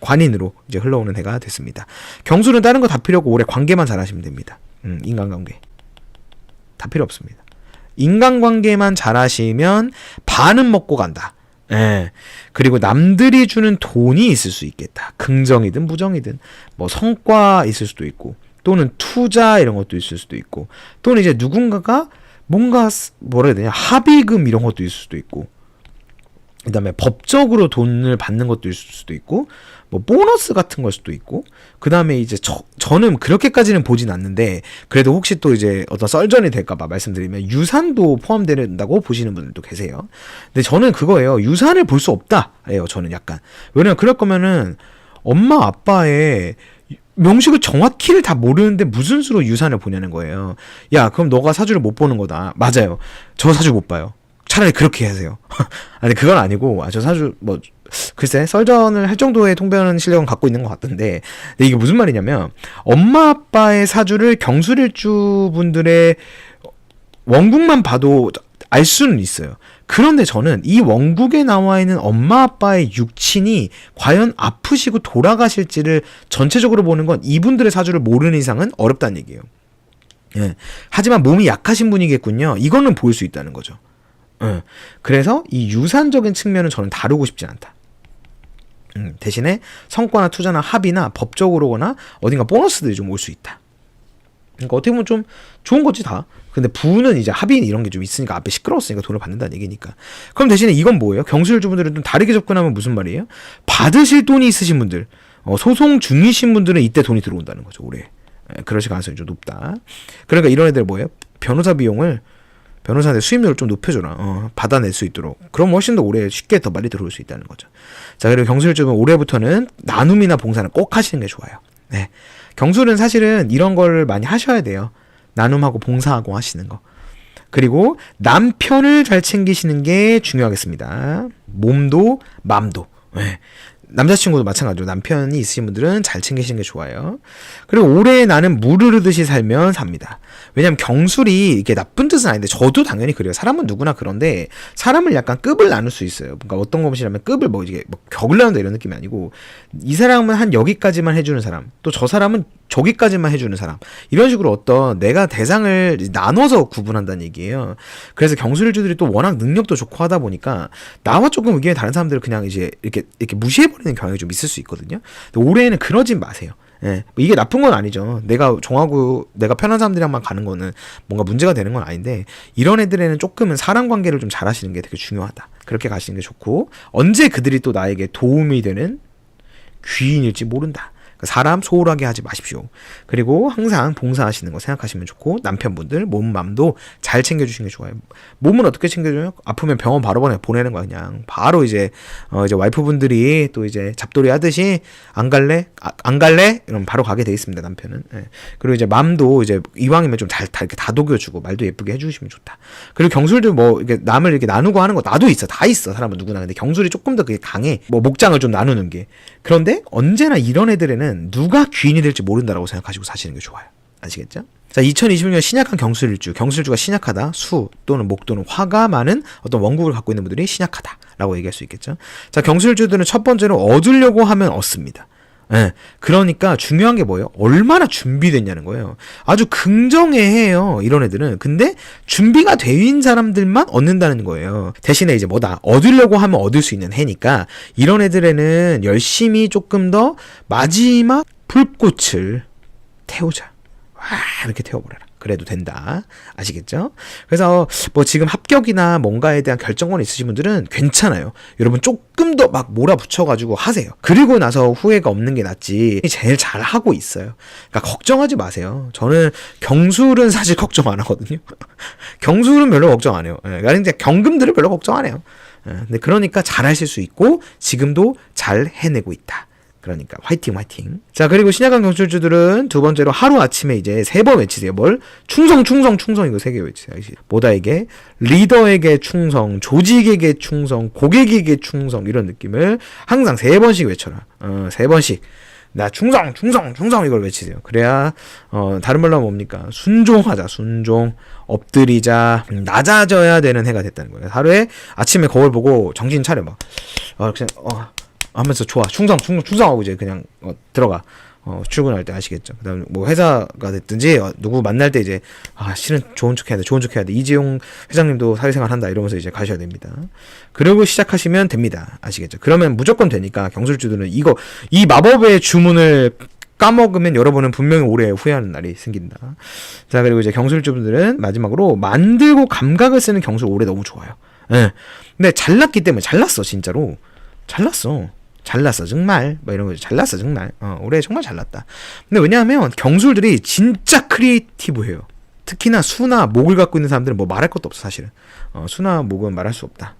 관인으로 이제 흘러오는 해가 됐습니다. 경술은 다른 거 다 필요 없고 올해 관계만 잘하시면 됩니다. 인간관계 다 필요 없습니다. 인간관계만 잘하시면 반은 먹고 간다. 예. 그리고 남들이 주는 돈이 있을 수 있겠다. 긍정이든 부정이든 뭐 성과 있을 수도 있고 또는 투자 이런 것도 있을 수도 있고 또는 이제 누군가가 뭔가 뭐라 해야 되냐 합의금 이런 것도 있을 수도 있고 그 다음에 법적으로 돈을 받는 것도 있을 수도 있고 뭐 보너스 같은 걸 수도 있고 그 다음에 이제 저는 그렇게까지는 보진 않는데 그래도 혹시 또 이제 어떤 썰전이 될까봐 말씀드리면 유산도 포함된다고 보시는 분들도 계세요. 근데 저는 그거예요. 유산을 볼 수 없다예요. 저는 약간 왜냐면 그럴 거면은 엄마 아빠의 명식을 정확히를 다 모르는데 무슨 수로 유산을 보냐는 거예요. 야, 그럼 너가 사주를 못 보는 거다. 맞아요. 저 사주 못 봐요. 차라리 그렇게 하세요. 아니, 그건 아니고, 저 사주, 글쎄, 썰전을 할 정도의 통변 실력은 갖고 있는 것 같던데, 근데 이게 무슨 말이냐면, 엄마 아빠의 사주를 경술일주 분들의 원국만 봐도 알 수는 있어요. 그런데 저는 이 원국에 나와 있는 엄마 아빠의 육친이 과연 아프시고 돌아가실지를 전체적으로 보는 건 이분들의 사주를 모르는 이상은 어렵다는 얘기예요. 예. 하지만 몸이 약하신 분이겠군요. 이거는 보일 수 있다는 거죠. 예. 그래서 이 유산적인 측면은 저는 다루고 싶진 않다. 대신에 성과나 투자나 합의나 법적으로거나 어딘가 보너스들이 좀 올 수 있다. 그러니까 어떻게 보면 좀 좋은 거지 다. 근데 부는 이제 합의 이런 게 좀 있으니까 앞에 시끄러웠으니까 돈을 받는다는 얘기니까. 그럼 대신에 이건 뭐예요? 경술주분들은 좀 다르게 접근하면 무슨 말이에요? 받으실 돈이 있으신 분들, 소송 중이신 분들은 이때 돈이 들어온다는 거죠. 올해. 그러실 가능성이 좀 높다. 그러니까 이런 애들 뭐예요? 변호사 비용을 변호사한테 수임료를 좀 높여줘라. 받아낼 수 있도록. 그럼 훨씬 더 올해 쉽게 더 빨리 들어올 수 있다는 거죠. 자, 그리고 경술주분 올해부터는 나눔이나 봉사는 꼭 하시는 게 좋아요. 네. 경술은 사실은 이런 걸 많이 하셔야 돼요. 나눔하고 봉사하고 하시는 거. 그리고 남편을 잘 챙기시는 게 중요하겠습니다. 몸도 맘도. 네. 남자친구도 마찬가지로 남편이 있으신 분들은 잘 챙기시는 게 좋아요. 그리고 올해 나는 물 흐르듯이 살면 삽니다. 왜냐면 경술이 이게 나쁜 뜻은 아닌데 저도 당연히 그래요. 사람은 누구나 그런데 사람을 약간 급을 나눌 수 있어요. 그러니까 어떤 것이라면 급을 이게 격을 나눈다 이런 느낌이 아니고 이 사람은 한 여기까지만 해주는 사람 또 저 사람은 저기까지만 해주는 사람 이런 식으로 어떤 내가 대상을 나눠서 구분한다는 얘기예요. 그래서 경술주들이 또 워낙 능력도 좋고 하다 보니까 나와 조금 의견이 다른 사람들을 그냥 이제 이렇게 무시해버리는 경향이 좀 있을 수 있거든요. 근데 올해는 그러진 마세요. 예, 이게 나쁜 건 아니죠. 내가 정하고 내가 편한 사람들이랑만 가는 거는 뭔가 문제가 되는 건 아닌데 이런 애들에는 조금은 사람 관계를 좀 잘 하시는 게 되게 중요하다. 그렇게 가시는 게 좋고 언제 그들이 또 나에게 도움이 되는 귀인일지 모른다. 사람 소홀하게 하지 마십시오. 그리고 항상 봉사하시는 거 생각하시면 좋고, 남편분들 몸 맘도 잘 챙겨주시는 게 좋아요. 몸은 어떻게 챙겨줘요? 아프면 병원 바로 보내는 거야. 그냥 바로 이제 이제 와이프분들이 또 이제 잡돌이 하듯이 안 갈래? 안 갈래? 이러면 바로 가게 돼 있습니다. 남편은. 예. 그리고 이제 맘도 이제 이왕이면 좀 잘 이렇게 다독여주고 말도 예쁘게 해주시면 좋다. 그리고 경술도 뭐 이렇게 남을 이렇게 나누고 하는 거 나도 있어. 다 있어. 사람은 누구나. 근데 경술이 조금 더 그게 강해. 뭐 목장을 좀 나누는 게. 그런데 언제나 이런 애들에는 누가 귀인이 될지 모른다라고 생각하시고 사시는 게 좋아요. 아시겠죠? 자, 2026년 신약한 경술일주. 경술주가 신약하다. 수 또는 목 또는 화가 많은 어떤 원국을 갖고 있는 분들이 신약하다라고 얘기할 수 있겠죠. 자, 경술주들은 첫 번째로 얻으려고 하면 얻습니다. 예. 그러니까 중요한 게 뭐예요? 얼마나 준비됐냐는 거예요. 아주 긍정해해요. 이런 애들은. 근데 준비가 되인 사람들만 얻는다는 거예요. 대신에 이제 뭐다? 얻으려고 하면 얻을 수 있는 해니까 이런 애들에는 열심히 조금 더 마지막 불꽃을 태우자. 와, 이렇게 태워버려라. 그래도 된다. 아시겠죠? 그래서 뭐 지금 합격이나 뭔가에 대한 결정권이 있으신 분들은 괜찮아요. 여러분 조금 더 막 몰아붙여가지고 하세요. 그리고 나서 후회가 없는 게 낫지. 제일 잘 하고 있어요. 그러니까 걱정하지 마세요. 저는 경술은 사실 걱정 안 하거든요. 경술은 별로 걱정 안 해요. 그러니까 이제 경금들을 별로 걱정 안 해요. 근데 그러니까 잘 하실 수 있고 지금도 잘 해내고 있다. 그러니까 화이팅. 자, 그리고 신약한 경술주들은 두 번째로 하루아침에 이제 3번 외치세요. 뭘? 충성 이거 3개 외치세요. 뭐다에게? 리더에게 충성, 조직에게 충성, 고객에게 충성, 이런 느낌을 항상 3번씩 외쳐라. 3번씩. 나 충성 이걸 외치세요. 그래야 다른 말로 하면 뭡니까? 순종하자. 엎드리자. 낮아져야 되는 해가 됐다는 거예요. 하루에 아침에 거울 보고 정신 차려 막. 하면서 좋아. 충성하고 이제 그냥 들어가. 출근할 때. 아시겠죠? 그다음에 뭐 회사가 됐든지 누구 만날 때 이제 실은 좋은 척 해야 돼. 이재용 회장님도 사회생활 한다 이러면서 이제 가셔야 됩니다. 그리고 시작하시면 됩니다. 아시겠죠? 그러면 무조건 되니까 경술주들은 이 마법의 주문을 까먹으면 여러분은 분명히 오래 후회하는 날이 생긴다. 자, 그리고 이제 경술주분들은 마지막으로 만들고 감각을 쓰는 경술 올해 너무 좋아요. 예. 근데 잘났기 때문에 잘났어 진짜로. 잘났어 정말 뭐 이런 거 잘났어 정말 올해 정말 잘났다. 근데 왜냐하면 경술들이 진짜 크리에이티브해요. 특히나 수나 목을 갖고 있는 사람들은 뭐 말할 것도 없어 사실은. 수나 목은 말할 수 없다.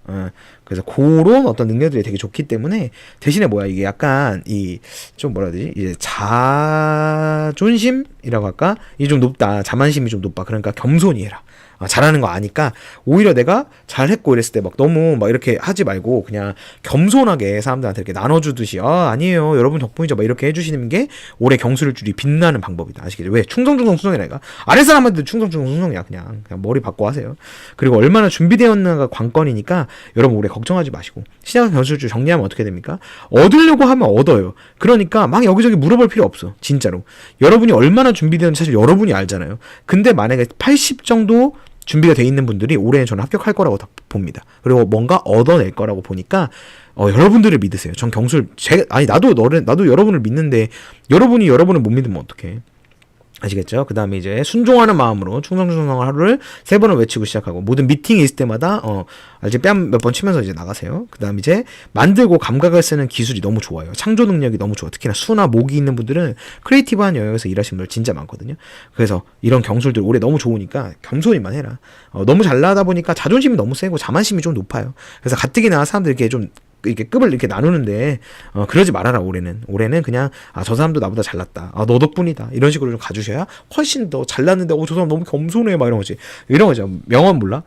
그래서 그런 어떤 능력들이 되게 좋기 때문에 대신에 뭐야 이게 약간 이 좀 뭐라 해야 되지 이제 자존심이라고 할까 이게 좀 높다. 자만심이 좀 높아. 그러니까 겸손히 해라. 잘하는 거 아니까 오히려 내가 잘했고 이랬을 때 막 너무 막 이렇게 하지 말고 그냥 겸손하게 사람들한테 이렇게 나눠주듯이 아니에요 여러분 덕분이죠 막 이렇게 해주시는 게 올해 경술줄이 빛나는 방법이다. 아시겠죠? 왜? 충성이라니까. 아랫사람한테 충성이야. 그냥 머리 바꿔 하세요. 그리고 얼마나 준비되었는가 관건이니까 여러분 올해 걱정하지 마시고 신약한 경술줄 정리하면 어떻게 됩니까? 얻으려고 하면 얻어요. 그러니까 막 여기저기 물어볼 필요 없어. 진짜로 여러분이 얼마나 준비되었는지 사실 여러분이 알잖아요. 근데 만약에 80 정도 준비가 돼 있는 분들이 올해는 저는 합격할 거라고 봅니다. 그리고 뭔가 얻어낼 거라고 보니까 여러분들을 믿으세요. 전 경술 나도 여러분을 믿는데 여러분이 여러분을 못 믿으면 어떡해. 아시겠죠? 그 다음에 이제 순종하는 마음으로 충성을 하루를 3번을 외치고 시작하고 모든 미팅이 있을 때마다 이제 뺨 몇 번 치면서 이제 나가세요. 그 다음에 이제 만들고 감각을 쓰는 기술이 너무 좋아요. 창조 능력이 너무 좋아. 특히나 수나 목이 있는 분들은 크리에이티브한 영역에서 일하시는 분들 진짜 많거든요. 그래서 이런 경술들 올해 너무 좋으니까 겸손히만 해라. 너무 잘 나가다 보니까 자존심이 너무 세고 자만심이 좀 높아요. 그래서 가뜩이 나간 사람들 이렇게 좀 이렇게 급을 이렇게 나누는데 그러지 말아라. 올해는 그냥 저 사람도 나보다 잘났다. 너 덕분이다. 이런 식으로 좀 가주셔야 훨씬 더 잘났는데 저 사람 너무 겸손해 막 이런 거죠. 명언 몰라?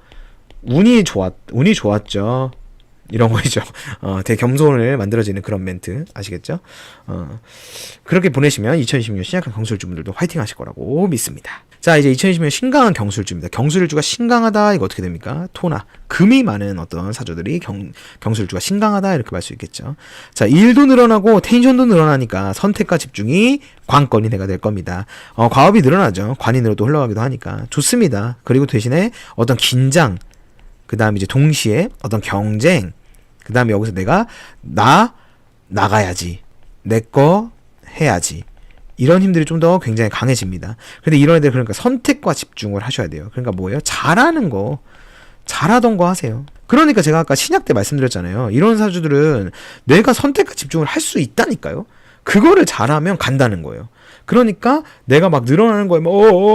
운이 좋았죠. 이런 거죠. 되게 겸손을 만들어지는 그런 멘트 아시겠죠? 그렇게 보내시면 2026년 신약한 경술주분들도 화이팅 하실 거라고 믿습니다. 자, 이제 2020년 신강한 경술주입니다. 경술주가 신강하다 이거 어떻게 됩니까? 토나 금이 많은 어떤 사주들이 경술주가 신강하다 이렇게 말 수 있겠죠. 자, 일도 늘어나고 텐션도 늘어나니까 선택과 집중이 관건이 될 겁니다. 과업이 늘어나죠. 관이 늘어도 흘러가기도 하니까 좋습니다. 그리고 대신에 어떤 긴장, 그 다음에 이제 동시에 어떤 경쟁, 그 다음에 여기서 내가 나가야지, 내 거 해야지. 이런 힘들이 좀 더 굉장히 강해집니다. 근데 이런 애들 그러니까 선택과 집중을 하셔야 돼요. 그러니까 뭐예요? 잘하던 거 하세요. 그러니까 제가 아까 신약 때 말씀드렸잖아요. 이런 사주들은 내가 선택과 집중을 할 수 있다니까요. 그거를 잘하면 간다는 거예요. 그러니까 내가 막 늘어나는 거에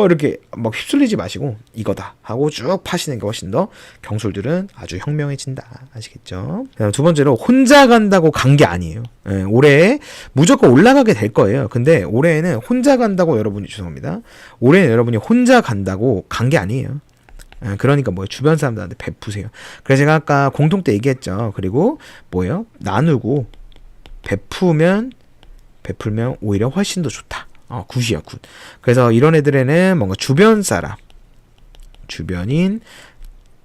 이렇게 막 휩쓸리지 마시고 이거다 하고 쭉 파시는 게 훨씬 더 경술들은 아주 현명해진다. 아시겠죠? 두 번째로 혼자 간다고 간 게 아니에요. 예, 올해 무조건 올라가게 될 거예요. 근데 올해에는 혼자 간다고 여러분이 죄송합니다. 올해는 여러분이 혼자 간다고 간 게 아니에요. 그러니까 뭐예요? 주변 사람들한테 베푸세요. 그래서 제가 아까 공통 때 얘기했죠. 그리고 뭐예요? 나누고 베풀면 오히려 훨씬 더 좋다. 굿이야, 굿. 그래서 이런 애들에는 뭔가 주변인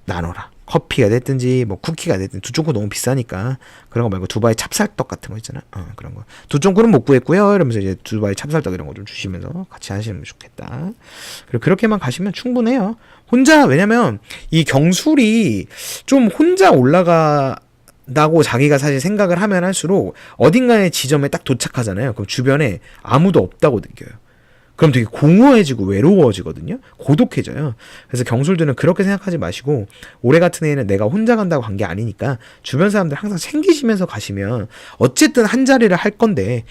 나눠라. 커피가 됐든지 뭐 쿠키가 됐든지 두쫑코 너무 비싸니까 그런 거 말고 두바이 찹쌀떡 같은 거 있잖아. 그런 거. 두쫑코는 못 구했고요. 이러면서 이제 두바이 찹쌀떡 이런 거 좀 주시면서 같이 하시면 좋겠다. 그리고 그렇게만 가시면 충분해요. 혼자 왜냐면 이 경술이 좀 혼자 올라가다고 자기가 사실 생각을 하면 할수록 어딘가의 지점에 딱 도착하잖아요. 그럼 주변에 아무도 없다고 느껴요. 그럼 되게 공허해지고 외로워지거든요. 고독해져요. 그래서 경술들은 그렇게 생각하지 마시고 올해 같은 해에는 내가 혼자 간다고 간 게 아니니까 주변 사람들 항상 챙기시면서 가시면 어쨌든 한 자리를 할 건데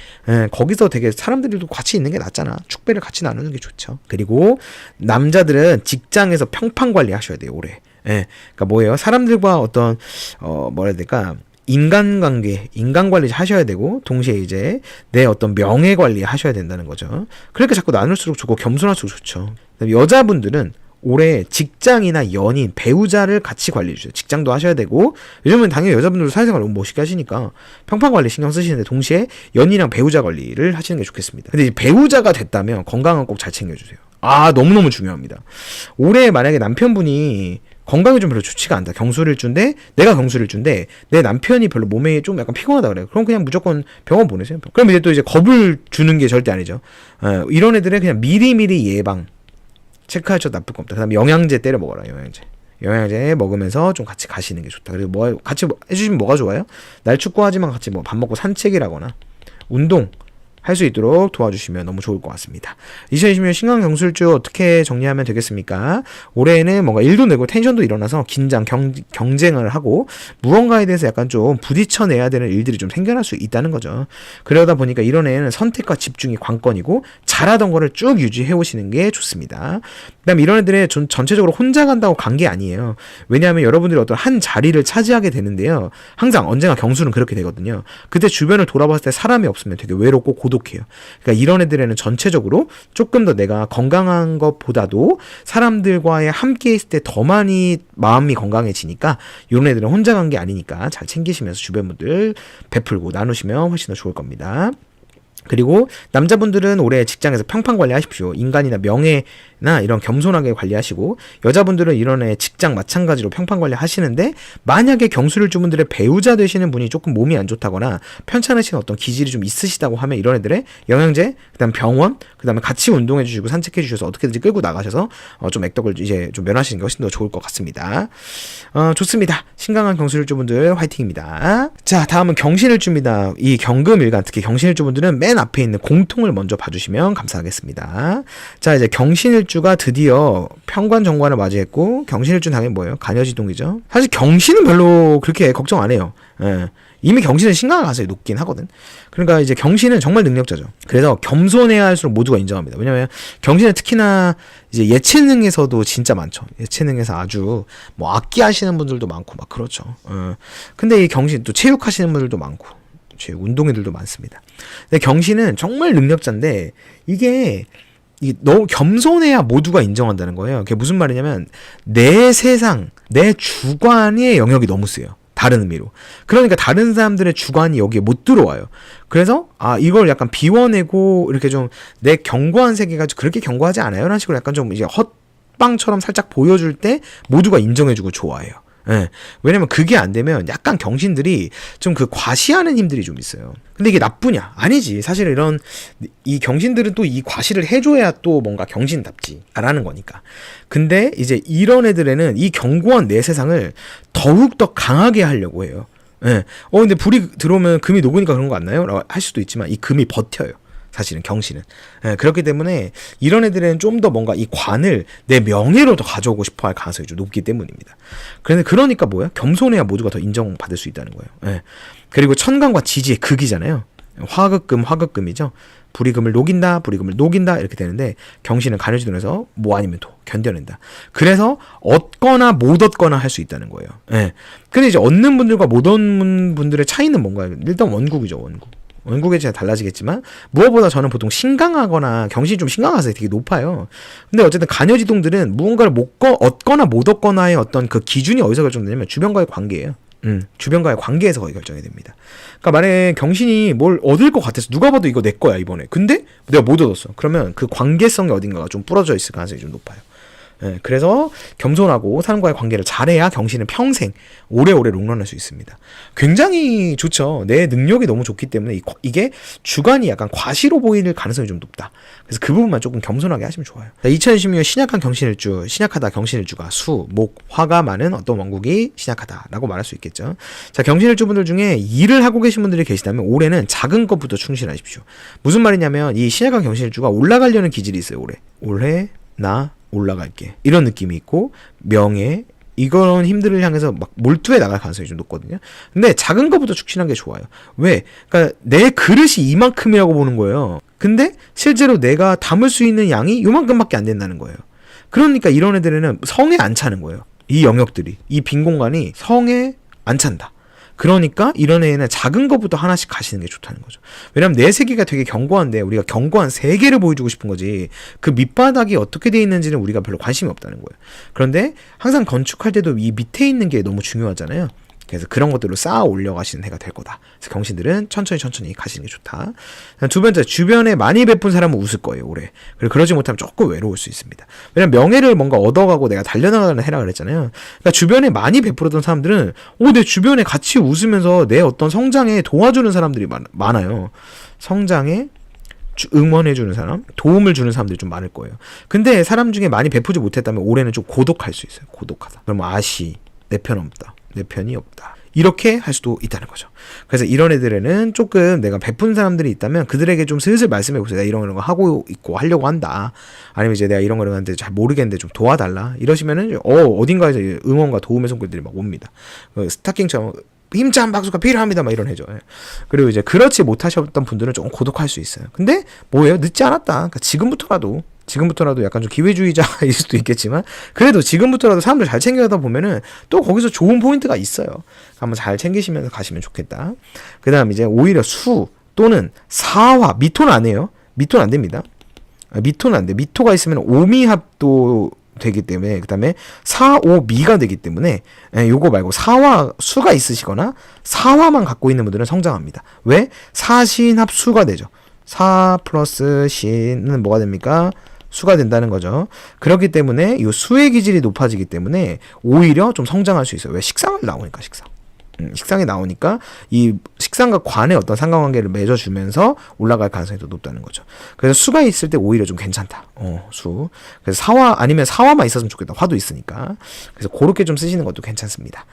거기서 되게 사람들도 같이 있는 게 낫잖아. 축배를 같이 나누는 게 좋죠. 그리고 남자들은 직장에서 평판 관리하셔야 돼요. 올해. 그러니까 뭐예요? 사람들과 어떤 뭐라 해야 될까? 인간관계, 인간관리 하셔야 되고 동시에 이제 내 어떤 명예 관리 하셔야 된다는 거죠. 그러니까 자꾸 나눌수록 좋고 겸손할수록 좋죠. 여자분들은 올해 직장이나 연인, 배우자를 같이 관리해 주세요. 직장도 하셔야 되고 요즘은 당연히 여자분들도 사회생활 너무 멋있게 하시니까 평판관리 신경 쓰시는데 동시에 연인이랑 배우자 관리를 하시는 게 좋겠습니다. 근데 이제 배우자가 됐다면 건강은 꼭 잘 챙겨주세요. 너무너무 중요합니다. 올해 만약에 남편분이 건강이 좀 별로 좋지가 않다. 경술일주인데 내가 경술일주인데 내 남편이 별로 몸에 좀 약간 피곤하다 그래요. 그럼 그냥 무조건 병원 보내세요. 그럼 이제 또 이제 겁을 주는 게 절대 아니죠. 이런 애들은 그냥 미리미리 예방 체크하셔도 나쁠 거 없다. 그다음에 영양제 때려 먹어라. 영양제 먹으면서 좀 같이 가시는 게 좋다. 그리고 뭐 같이 해주시면 뭐가 좋아요? 날 축구하지만 같이 뭐 밥 먹고 산책이라거나 운동 할 수 있도록 도와주시면 너무 좋을 것 같습니다. 2020년 신강 경술주 어떻게 정리하면 되겠습니까? 올해는 뭔가 일도 내고 텐션도 일어나서 긴장, 경쟁을 하고 무언가에 대해서 약간 좀 부딪혀내야 되는 일들이 좀 생겨날 수 있다는 거죠. 그러다 보니까 이런 애는 선택과 집중이 관건이고 잘하던 거를 쭉 유지해 오시는 게 좋습니다. 그다음 이런 애들의 전체적으로 혼자 간다고 간 게 아니에요. 왜냐하면 여러분들이 어떤 한 자리를 차지하게 되는데요. 항상 언젠가 경술은 그렇게 되거든요. 그때 주변을 돌아봤을 때 사람이 없으면 되게 외롭고 고독해요. 그러니까 이런 애들에는 전체적으로 조금 더 내가 건강한 것보다도 사람들과의 함께 있을 때 더 많이 마음이 건강해지니까 이런 애들은 혼자 간 게 아니니까 잘 챙기시면서 주변 분들 베풀고 나누시면 훨씬 더 좋을 겁니다. 그리고 남자분들은 올해 직장에서 평판 관리하십시오. 인간이나 명예나 이런 겸손하게 관리하시고 여자분들은 이런 애 직장 마찬가지로 평판 관리하시는데 만약에 경술일주분들의 배우자 되시는 분이 조금 몸이 안 좋다거나 편찮으신 어떤 기질이 좀 있으시다고 하면 이런 애들의 영양제, 그다음 병원, 그다음에 같이 운동해 주시고 산책해 주셔서 어떻게든지 끌고 나가셔서 좀 액덕을 이제 좀 면하시는 게 훨씬 더 좋을 것 같습니다. 좋습니다. 신강한 경술일주분들 화이팅입니다. 자, 다음은 경신일주입니다. 이 경금일간 특히 경신일주분들은 맨 앞에 있는 공통을 먼저 봐주시면 감사하겠습니다. 자, 이제 경신일주가 드디어 평관정관을 맞이했고 경신일주는 당연히 뭐예요? 간여지동이죠. 사실 경신은 별로 그렇게 걱정 안 해요. 이미 경신은 신강한 가설이 높긴 하거든. 그러니까 이제 경신은 정말 능력자죠. 그래서 겸손해야 할수록 모두가 인정합니다. 왜냐면 경신은 특히나 이제 예체능에서도 진짜 많죠. 예체능에서 아주 뭐 악기 하시는 분들도 많고 막 그렇죠. 근데 이 경신 또 체육 하시는 분들도 많고 운동애들도 많습니다. 근데 경신은 정말 능력자인데 이게 너무 겸손해야 모두가 인정한다는 거예요. 그게 무슨 말이냐면 내 세상, 내 주관의 영역이 너무 세요. 다른 의미로. 그러니까 다른 사람들의 주관이 여기에 못 들어와요. 그래서 이걸 약간 비워내고 이렇게 좀 내 견고한 세계가 그렇게 견고하지 않아요. 라는 식으로 약간 좀 이제 헛방처럼 살짝 보여줄 때 모두가 인정해주고 좋아해요. 왜냐면 그게 안 되면 약간 경신들이 좀 그 과시하는 힘들이 좀 있어요. 근데 이게 나쁘냐? 아니지. 사실 이 경신들은 또 이 과시를 해줘야 또 뭔가 경신답지라는 거니까. 근데 이제 이런 애들에는 이 견고한 내 세상을 더욱더 강하게 하려고 해요. 근데 불이 들어오면 금이 녹으니까 그런 거 안 나요? 라고 할 수도 있지만 이 금이 버텨요. 사실은 경신은. 그렇기 때문에 이런 애들은 좀 더 뭔가 이 관을 내 명예로 더 가져오고 싶어 할 가능성이 좀 높기 때문입니다. 그러니까 뭐야? 겸손해야 모두가 더 인정받을 수 있다는 거예요. 그리고 천간과 지지의 극이잖아요. 화극금이죠. 불이금을 녹인다, 불이금을 녹인다 이렇게 되는데 경신은 간요지돈에서 뭐 아니면 도 견뎌낸다. 그래서 얻거나 못 얻거나 할 수 있다는 거예요. 예. 근데 이제 얻는 분들과 못 얻는 분들의 차이는 뭔가요? 일단 원국이죠, 원국. 원국에 제가 달라지겠지만 무엇보다 저는 보통 신강하거나 경신이 좀 신강하세요. 되게 높아요. 근데 어쨌든 간요지동들은 무언가를 얻거나 못 얻거나의 어떤 그 기준이 어디서 결정되냐면 주변과의 관계예요. 주변과의 관계에서 거의 결정이 됩니다. 그러니까 만약에 경신이 뭘 얻을 것 같아서 누가 봐도 이거 내 거야 이번에. 근데 내가 못 얻었어. 그러면 그 관계성이 어딘가가 좀 부러져 있을 가능성이 좀 높아요. 예, 그래서 겸손하고 사람과의 관계를 잘해야 경신은 평생 오래오래 롱런할 수 있습니다. 굉장히 좋죠. 내 능력이 너무 좋기 때문에 이게 주관이 약간 과시로 보일 가능성이 좀 높다. 그래서 그 부분만 조금 겸손하게 하시면 좋아요. 2020년 신약한 경신일주, 신약하다 경신일주가 수, 목, 화가 많은 어떤 원국이 신약하다라고 말할 수 있겠죠. 자, 경신일주 분들 중에 일을 하고 계신 분들이 계시다면 올해는 작은 것부터 충실하십시오. 무슨 말이냐면 이 신약한 경신일주가 올라가려는 기질이 있어요. 올해 나 올라갈게 이런 느낌이 있고 명예 이런 힘들을 향해서 막 몰두해 나갈 가능성이 좀 높거든요. 근데 작은 것부터 축신한 게 좋아요. 왜? 그러니까 내 그릇이 이만큼이라고 보는 거예요. 근데 실제로 내가 담을 수 있는 양이 요만큼밖에 안 된다는 거예요. 그러니까 이런 애들은 성에 안 차는 거예요. 이 영역들이 이 빈 공간이 성에 안 찬다. 그러니까 이런 애는 작은 것부터 하나씩 가시는 게 좋다는 거죠. 왜냐면 내 세계가 되게 견고한데 우리가 견고한 세계를 보여주고 싶은 거지 그 밑바닥이 어떻게 돼 있는지는 우리가 별로 관심이 없다는 거예요. 그런데 항상 건축할 때도 이 밑에 있는 게 너무 중요하잖아요. 그래서 그런 것들로 쌓아 올려가시는 해가 될 거다. 그래서 경신들은 천천히 가시는 게 좋다. 두 번째, 주변에 많이 베푼 사람은 웃을 거예요, 올해. 그리고 그러지 못하면 조금 외로울 수 있습니다. 왜냐면 명예를 뭔가 얻어가고 내가 달려나가는 해라 그랬잖아요. 그러니까 주변에 많이 베풀었던 사람들은 내 주변에 같이 웃으면서 내 어떤 성장에 도와주는 사람들이 많아요. 성장에 응원해주는 사람, 도움을 주는 사람들이 좀 많을 거예요. 근데 사람 중에 많이 베푸지 못했다면 올해는 좀 고독할 수 있어요. 고독하다. 그러면 내 편 없다. 내 편이 없다. 이렇게 할 수도 있다는 거죠. 그래서 이런 애들에는 조금 내가 베푼 사람들이 있다면 그들에게 좀 슬슬 말씀해 보세요. 내가 이런 거 하고 있고 하려고 한다. 아니면 이제 내가 이런 거 하는데 잘 모르겠는데 좀 도와달라. 이러시면은 어딘가에서 응원과 도움의 손길들이 막 옵니다. 스타킹처럼 힘찬 박수가 필요합니다. 막 이런 해죠. 그리고 이제 그렇지 못하셨던 분들은 조금 고독할 수 있어요. 근데 뭐예요? 늦지 않았다. 그러니까 지금부터라도 약간 좀 기회주의자일 수도 있겠지만 그래도 지금부터라도 사람들 잘 챙겨가다 보면은 또 거기서 좋은 포인트가 있어요. 한번 잘 챙기시면서 가시면 좋겠다. 그 다음 이제 오히려 수 또는 사화, 미토는 안 해요. 미토는 안 됩니다. 미토는 안 돼. 미토가 있으면 오미합도 되기 때문에 그 다음에 사오미가 되기 때문에 요거 말고 사화 수가 있으시거나 사화만 갖고 있는 분들은 성장합니다. 왜? 사신합수가 되죠. 사 플러스 신은 뭐가 됩니까? 수가 된다는 거죠. 그렇기 때문에 이 수의 기질이 높아지기 때문에 오히려 좀 성장할 수 있어요. 왜? 식상을 나오니까 식상이 나오니까 이 식상과 관의 어떤 상관관계를 맺어주면서 올라갈 가능성이 더 높다는 거죠. 그래서 수가 있을 때 오히려 좀 괜찮다. 수. 그래서 사화 아니면 사화만 있었으면 좋겠다. 화도 있으니까. 그래서 그렇게 좀 쓰시는 것도 괜찮습니다.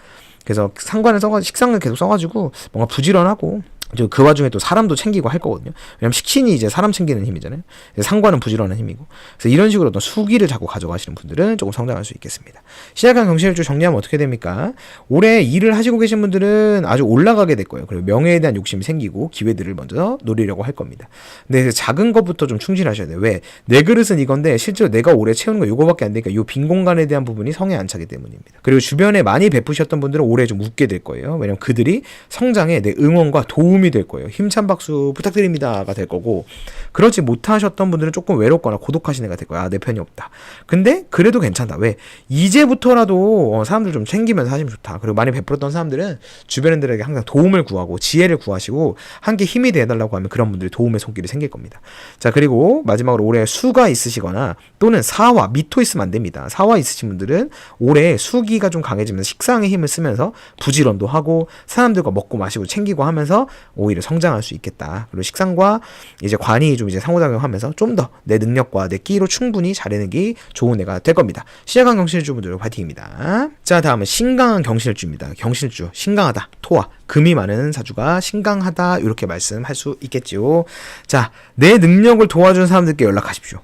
그래서 상관을 써가지고 식상을 계속 써가지고 뭔가 부지런하고 그 와중에 또 사람도 챙기고 할 거거든요. 왜냐면 식신이 이제 사람 챙기는 힘이잖아요. 상관은 부지런한 힘이고. 그래서 이런 식으로 어떤 수기를 자꾸 가져가시는 분들은 조금 성장할 수 있겠습니다. 신약한 경신일주 정리하면 어떻게 됩니까? 올해 일을 하시고 계신 분들은 아주 올라가게 될 거예요. 그리고 명예에 대한 욕심이 생기고 기회들을 먼저 노리려고 할 겁니다. 근데 작은 것부터 좀 충실하셔야 돼요. 왜? 내 그릇은 이건데 실제로 내가 올해 채우는 거 요거밖에 안 되니까 요 빈 공간에 대한 부분이 성에 안 차기 때문입니다. 그리고 주변에 많이 베푸셨던 분들은 올해 좀 웃게 될 거예요. 왜냐면 그들이 성장에 내 응원과 도움이 될 거예요. 힘찬 박수 부탁드립니다가 될 거고, 그렇지 못하셨던 분들은 조금 외롭거나 고독하신 애가 될 거야. 내 편이 없다. 근데 그래도 괜찮다. 왜? 이제부터라도 사람들 좀 챙기면서 하시면 좋다. 그리고 많이 베풀었던 사람들은 주변인들에게 항상 도움을 구하고 지혜를 구하시고 함께 힘이 되어달라고 하면 그런 분들이 도움의 손길이 생길 겁니다. 자, 그리고 마지막으로 올해 수가 있으시거나 또는 사화, 미토 있으면 안 됩니다. 사화 있으신 분들은 올해 수기가 좀 강해지면서 식상의 힘을 쓰면서 부지런도 하고 사람들과 먹고 마시고 챙기고 하면서 오히려 성장할 수 있겠다. 그리고 식상과 이제 관이 좀 이제 상호작용하면서 좀 더 내 능력과 내 끼로 충분히 잘해내기 좋은 애가 될 겁니다. 신약한 경신일주 분들 화이팅입니다. 자, 다음은 신강한 경신일주입니다. 경신일주 신강하다, 토화, 금이 많은 사주가 신강하다 이렇게 말씀할 수 있겠지요. 자, 내 능력을 도와준 사람들께 연락하십시오.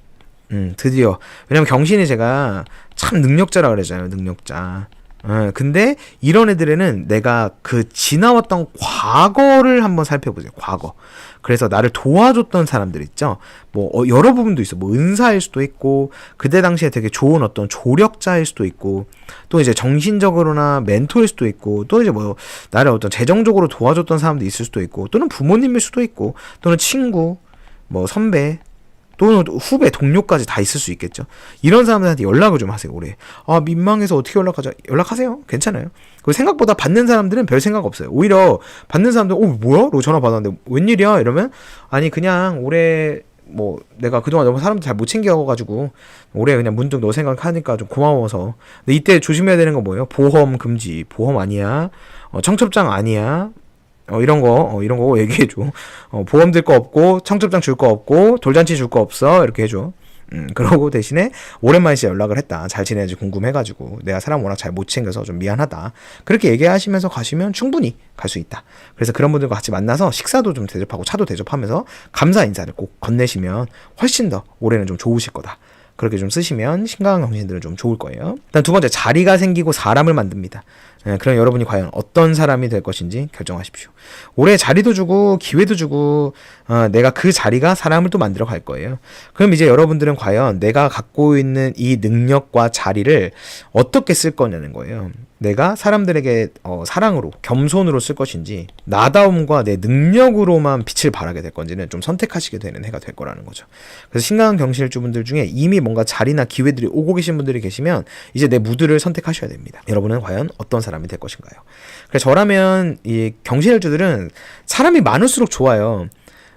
드디어. 왜냐면 경신이 제가 참 능력자라 그러잖아요. 능력자. 근데 이런 애들에는 내가 그 지나왔던 과거를 한번 살펴보세요. 과거. 그래서 나를 도와줬던 사람들 있죠. 뭐 여러 부분도 있어. 뭐 은사일 수도 있고 그때 당시에 되게 좋은 어떤 조력자일 수도 있고 또 이제 정신적으로나 멘토일 수도 있고 또 이제 뭐 나를 어떤 재정적으로 도와줬던 사람도 있을 수도 있고 또는 부모님일 수도 있고 또는 친구 뭐 선배 또는 후배, 동료까지 다 있을 수 있겠죠. 이런 사람들한테 연락을 좀 하세요, 올해. 아, 민망해서 어떻게 연락하자. 연락하세요. 괜찮아요. 그 생각보다 받는 사람들은 별 생각 없어요. 오히려 받는 사람들은, 뭐야? 라고 전화 받았는데, 웬일이야? 이러면, 아니, 그냥 올해, 뭐, 내가 그동안 너무 사람들 잘 못 챙겨가지고, 올해 그냥 문득 너 생각하니까 좀 고마워서. 근데 이때 조심해야 되는 건 뭐예요? 보험 금지. 보험 아니야. 청첩장 아니야. 이런 거 얘기해줘. 보험 들 거 없고, 청첩장 줄 거 없고, 돌잔치 줄 거 없어. 이렇게 해줘. 그러고 대신에 오랜만에 진짜 연락을 했다. 잘 지내는지 궁금해가지고 내가 사람 워낙 잘 못 챙겨서 좀 미안하다. 그렇게 얘기하시면서 가시면 충분히 갈 수 있다. 그래서 그런 분들과 같이 만나서 식사도 좀 대접하고 차도 대접하면서 감사 인사를 꼭 건네시면 훨씬 더 올해는 좀 좋으실 거다. 그렇게 좀 쓰시면 신강한 경신들은 좀 좋을 거예요. 일단 두 번째, 자리가 생기고 사람을 만듭니다. 그럼 여러분이 과연 어떤 사람이 될 것인지 결정하십시오. 올해 자리도 주고 기회도 주고 내가 그 자리가 사람을 또 만들어 갈 거예요. 그럼 이제 여러분들은 과연 내가 갖고 있는 이 능력과 자리를 어떻게 쓸 거냐는 거예요. 내가 사람들에게 사랑으로, 겸손으로 쓸 것인지 나다움과 내 능력으로만 빛을 발하게 될 건지는 좀 선택하시게 되는 해가 될 거라는 거죠. 그래서 신강한 경실주분들 중에 이미 뭔가 자리나 기회들이 오고 계신 분들이 계시면 이제 내 무드를 선택하셔야 됩니다. 여러분은 과연 어떤 사람이 될 것인가요? 그래서 저라면 이 경실주들은 사람이 많을수록 좋아요.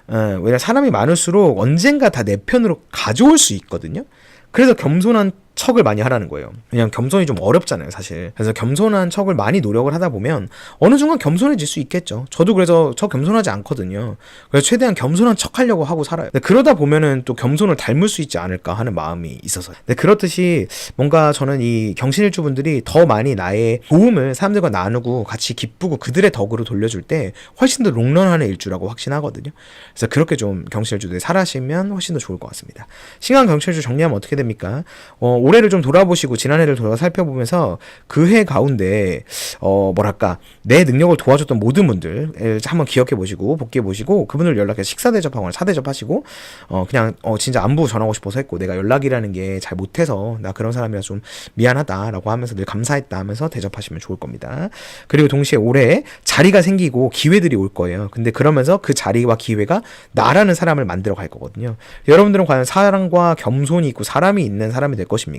왜냐면 사람이 많을수록 언젠가 다 내 편으로 가져올 수 있거든요. 그래서 겸손한 척을 많이 하라는 거예요. 그냥 겸손이 좀 어렵잖아요, 사실. 그래서 겸손한 척을 많이 노력을 하다 보면 어느 순간 겸손해질 수 있겠죠. 저도 그래서 저 겸손하지 않거든요. 그래서 최대한 겸손한 척 하려고 하고 살아요. 근데 그러다 보면은 또 겸손을 닮을 수 있지 않을까 하는 마음이 있어서. 근데 그렇듯이 뭔가 저는 이 경신일주분들이 더 많이 나의 도움을 사람들과 나누고 같이 기쁘고 그들의 덕으로 돌려줄 때 훨씬 더 롱런하는 일주라고 확신하거든요. 그래서 그렇게 좀 경신일주들이 살아시면 훨씬 더 좋을 것 같습니다. 신강 경신일주 정리하면 어떻게 됩니까? 올해를 좀 돌아보시고 지난 해를 돌아 살펴보면서 그 해 가운데 뭐랄까 내 능력을 도와줬던 모든 분들 한번 기억해 보시고 복귀해 보시고 그분들 연락해서 식사 대접하거나 차 대접하시고 그냥 진짜 안부 전하고 싶어서 했고 내가 연락이라는 게 잘 못해서 나 그런 사람이라 좀 미안하다라고 하면서 늘 감사했다 하면서 대접하시면 좋을 겁니다. 그리고 동시에 올해 자리가 생기고 기회들이 올 거예요. 근데 그러면서 그 자리와 기회가 나라는 사람을 만들어 갈 거거든요. 여러분들은 과연 사랑과 겸손이 있고 사람이 있는 사람이 될 것입니까?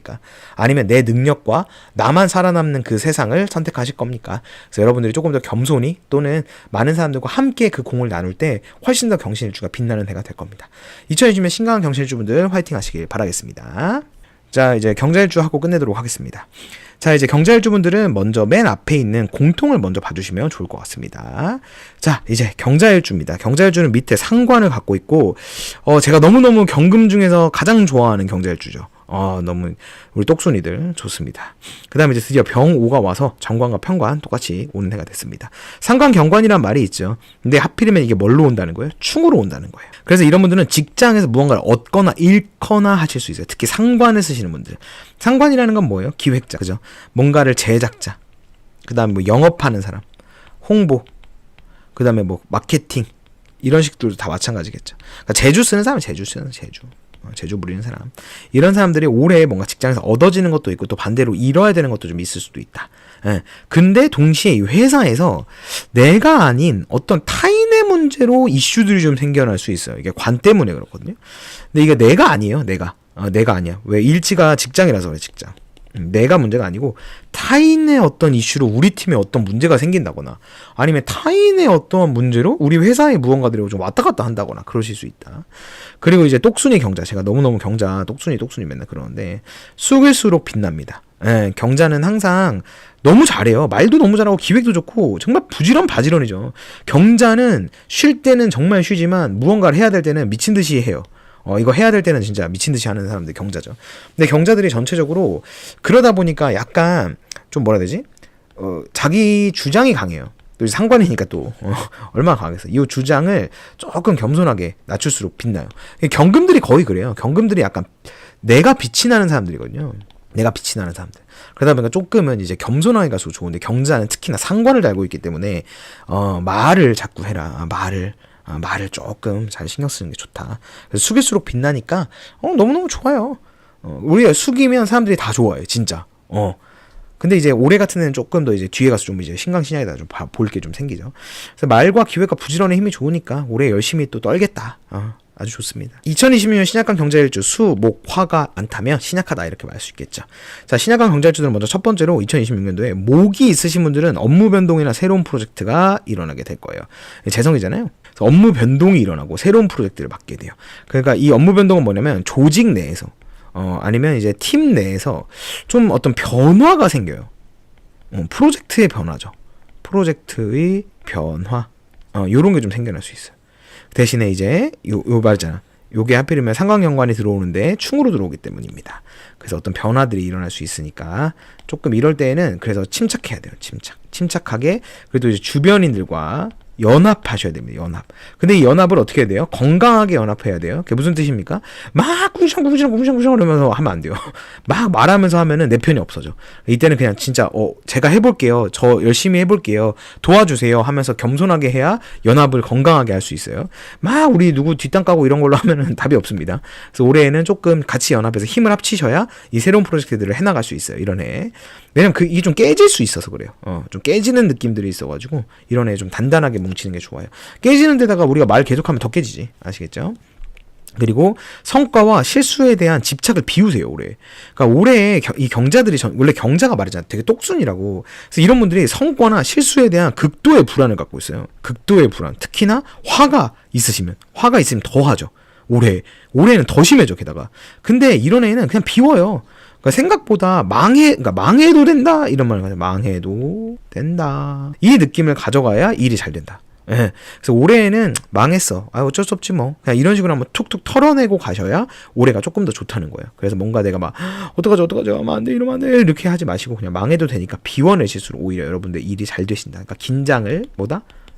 아니면 내 능력과 나만 살아남는 그 세상을 선택하실 겁니까? 그래서 여러분들이 조금 더 겸손히 또는 많은 사람들과 함께 그 공을 나눌 때 훨씬 더 경신일주가 빛나는 해가 될 겁니다. 2020년 신강한 경신일주분들 화이팅 하시길 바라겠습니다. 자, 이제 경자일주 하고 끝내도록 하겠습니다. 자, 이제 경자일주분들은 먼저 맨 앞에 있는 공통을 먼저 봐주시면 좋을 것 같습니다. 자, 이제 경자일주입니다. 경자일주는 밑에 상관을 갖고 있고 제가 너무너무 경금 중에서 가장 좋아하는 경자일주죠. 너무 우리 똑순이들 좋습니다. 그 다음에 이제 드디어 병5가 와서 정관과 편관 똑같이 오는 해가 됐습니다. 상관 경관이란 말이 있죠. 근데 하필이면 이게 뭘로 온다는 거예요? 충으로 온다는 거예요. 그래서 이런 분들은 직장에서 무언가를 얻거나 잃거나 하실 수 있어요. 특히 상관을 쓰시는 분들. 상관이라는 건 뭐예요? 기획자, 그죠? 뭔가를 제작자. 그 다음에 뭐 영업하는 사람, 홍보, 그 다음에 뭐 마케팅 이런 식들도 다 마찬가지겠죠. 그러니까 제주 쓰는 사람은 제주 쓰는 제주 부리는 사람. 이런 사람들이 올해 뭔가 직장에서 얻어지는 것도 있고 또 반대로 잃어야 되는 것도 좀 있을 수도 있다. 근데 동시에 이 회사에서 내가 아닌 어떤 타인의 문제로 이슈들이 좀 생겨날 수 있어요. 이게 관 때문에 그렇거든요. 근데 이게 내가 아니에요. 내가 아니야. 왜 일지가 직장이라서 그래, 직장. 내가 문제가 아니고 타인의 어떤 이슈로 우리 팀에 어떤 문제가 생긴다거나 아니면 타인의 어떠한 문제로 우리 회사의 무언가들이 좀 왔다 갔다 한다거나 그러실 수 있다. 그리고 이제 똑순이 경자, 제가 너무너무 경자 똑순이 맨날 그러는데 숙일수록 빛납니다. 경자는 항상 너무 잘해요. 말도 너무 잘하고 기획도 좋고 정말 부지런 바지런이죠. 경자는 쉴 때는 정말 쉬지만 무언가를 해야 될 때는 미친 듯이 해요. 이거 해야 될 때는 진짜 미친 듯이 하는 사람들 경자죠. 근데 경자들이 전체적으로 그러다 보니까 약간 좀 뭐라 해야 되지? 자기 주장이 강해요. 또 상관이니까 또 얼마나 강하겠어. 이 주장을 조금 겸손하게 낮출수록 빛나요. 경금들이 거의 그래요. 경금들이 약간 내가 빛이 나는 사람들이거든요. 내가 빛이 나는 사람들. 그러다 보니까 조금은 이제 겸손하게 갈수록 좋은데 경자는 특히나 상관을 달고 있기 때문에 말을 자꾸 해라. 말을 말을 조금 잘 신경 쓰는 게 좋다. 그래서 숙일수록 빛나니까 너무너무 좋아요. 우리가 숙이면 사람들이 다 좋아해 진짜. 근데 이제 올해 같은 데는 조금 더 이제 뒤에 가서 좀 이제 신강신약이다 좀 볼 게 좀 생기죠. 그래서 말과 기회가 부지런히 힘이 좋으니까 올해 열심히 또 떨겠다. 아주 좋습니다. 2020년 신약간 경자일주 수, 목, 화가 많다면 신약하다 이렇게 말할 수 있겠죠. 자, 신약간 경자일주들은 먼저 첫 번째로 2026년도에 목이 있으신 분들은 업무 변동이나 새로운 프로젝트가 일어나게 될 거예요. 재성이잖아요. 그래서 업무 변동이 일어나고 새로운 프로젝트를 받게 돼요. 그러니까 이 업무 변동은 뭐냐면 조직 내에서 아니면 이제 팀 내에서 좀 어떤 변화가 생겨요. 프로젝트의 변화죠. 프로젝트의 변화. 요런 게 좀 생겨날 수 있어요. 대신에 이제 요 말이잖아. 요게 하필이면 상관경관이 들어오는데 충으로 들어오기 때문입니다. 그래서 어떤 변화들이 일어날 수 있으니까 조금 이럴 때에는 그래서 침착해야 돼요. 침착하게. 그래도 이제 주변인들과 연합하셔야 됩니다. 연합. 근데 이 연합을 어떻게 해야 돼요? 건강하게 연합해야 돼요. 그게 무슨 뜻입니까? 막 궁시렁궁시렁 그러면서 하면 안 돼요. 막 말하면서 하면은 내 편이 없어져. 이때는 그냥 진짜 제가 해볼게요. 저 열심히 해볼게요. 도와주세요 하면서 겸손하게 해야 연합을 건강하게 할 수 있어요. 막 우리 누구 뒷담 까고 이런 걸로 하면은 답이 없습니다. 그래서 올해에는 조금 같이 연합해서 힘을 합치셔야 이 새로운 프로젝트들을 해나갈 수 있어요. 이런 해. 왜냐면 이게 좀 깨질 수 있어서 그래요. 좀 깨지는 느낌들이 있어가지고 이런 애 좀 단단하게 뭉치는 게 좋아요. 깨지는 데다가 우리가 말 계속하면 더 깨지지. 아시겠죠? 그리고 성과와 실수에 대한 집착을 비우세요, 올해. 그러니까 올해 이 경자들이 원래 경자가 말이잖아. 되게 똑순이라고. 그래서 이런 분들이 성과나 실수에 대한 극도의 불안을 갖고 있어요. 극도의 불안. 특히나 화가 있으면 더 하죠. 올해는 더 심해져, 게다가. 근데 이런 애는 그냥 비워요. 그러니까 생각보다 그러니까 망해도 된다 이런 말을 하죠. 망해도 된다. 이 느낌을 가져가야 일이 잘 된다. 예. 그래서 올해에는 망했어. 어쩔 수 없지 뭐. 그냥 이런 식으로 한번 툭툭 털어내고 가셔야 올해가 조금 더 좋다는 거예요. 그래서 뭔가 내가 막 어떡하지 하면 안 돼, 이러면 안 돼 이렇게 하지 마시고 그냥 망해도 되니까 비워내실수록 오히려 여러분들 일이 잘 되신다. 그러니까 긴장을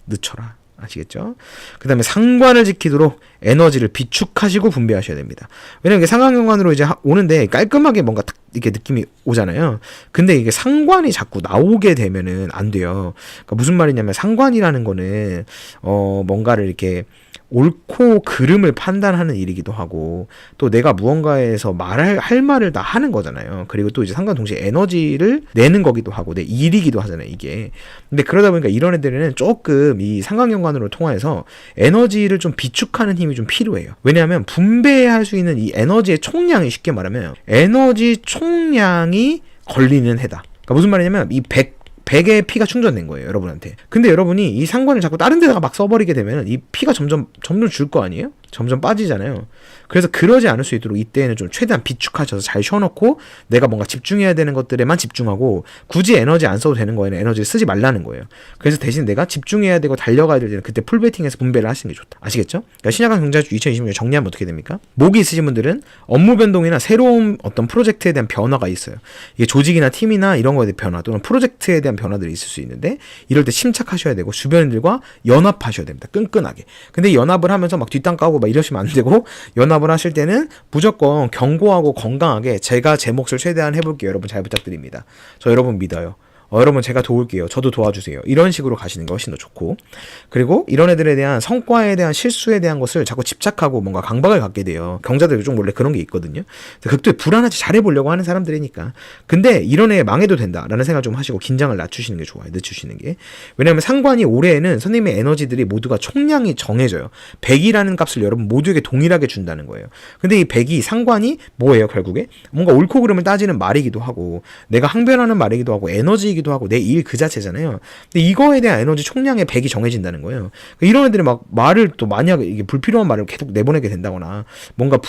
늦춰라. 아시겠죠? 그 다음에 상관을 지키도록 에너지를 비축하시고 분배하셔야 됩니다. 왜냐면 이게 상관경관으로 이제 오는데 깔끔하게 뭔가 딱 이렇게 느낌이 오잖아요. 근데 이게 상관이 자꾸 나오게 되면은 안 돼요. 그러니까 무슨 말이냐면 상관이라는 거는 뭔가를 이렇게 옳고 그름을 판단하는 일이기도 하고 또 내가 무언가에서 할 말을 다 하는 거잖아요. 그리고 또 이제 상관 동시에 에너지를 내는 거기도 하고 내 일이기도 하잖아요, 이게. 근데 그러다 보니까 이런 애들은 조금 이 상관경관으로 통해서 에너지를 좀 비축하는 힘이 좀 필요해요. 왜냐하면 분배할 수 있는 이 에너지의 총량이 쉽게 말하면 에너지 총량이 걸리는 해다. 그러니까 무슨 말이냐면 이 100의 피가 충전된 거예요, 여러분한테. 근데 여러분이 이 상관을 자꾸 다른 데다가 막 써버리게 되면 이 피가 점점 줄 거 아니에요? 점점 빠지잖아요. 그래서 그러지 않을 수 있도록 이때는 좀 최대한 비축하셔서 잘 쉬어놓고 내가 뭔가 집중해야 되는 것들에만 집중하고 굳이 에너지 안 써도 되는 거에는 에너지를 쓰지 말라는 거예요. 그래서 대신 내가 집중해야 되고 달려가야 될 때는 그때 풀베팅해서 분배를 하시는 게 좋다. 아시겠죠? 그러니까 신약한 경자주 2020년 정리하면 어떻게 됩니까? 목이 있으신 분들은 업무 변동이나 새로운 어떤 프로젝트에 대한 변화가 있어요. 이게 조직이나 팀이나 이런 거에 대한 변화 또는 프로젝트에 대한 변화들이 있을 수 있는데 이럴 때 침착하셔야 되고 주변인들과 연합하셔야 됩니다. 끈끈하게. 근데 연합을 하면서 막 뒷담 까고 막 이러시면 안 되고 연합을 하실 때는 무조건 견고하고 건강하게 제가 제 몫을 최대한 해볼게요. 여러분 잘 부탁드립니다. 저 여러분 믿어요. 여러분 제가 도울게요. 저도 도와주세요. 이런 식으로 가시는 게 훨씬 더 좋고 그리고 이런 애들에 대한 성과에 대한 실수에 대한 것을 자꾸 집착하고 뭔가 강박을 갖게 돼요. 경자들 좀 원래 그런 게 있거든요. 극도에 불안하지 잘해보려고 하는 사람들이니까. 근데 이런 애 망해도 된다라는 생각 좀 하시고 긴장을 낮추시는 게 좋아요. 늦추시는 게. 왜냐하면 상관이 올해에는 선생님의 에너지들이 모두가 총량이 정해져요. 100이라는 값을 여러분 모두에게 동일하게 준다는 거예요. 근데 이 100이 상관이 뭐예요 결국에? 뭔가 옳고 그름을 따지는 말이기도 하고 내가 항변하는 말이기도 하고 에너지이기도 하고 내 일 그 자체잖아요. 근데 이거에 대한 에너지 총량의 100이 정해진다는 거예요. 이런 애들이 막 말을 또 만약에 이게 불필요한 말을 계속 내보내게 된다거나 뭔가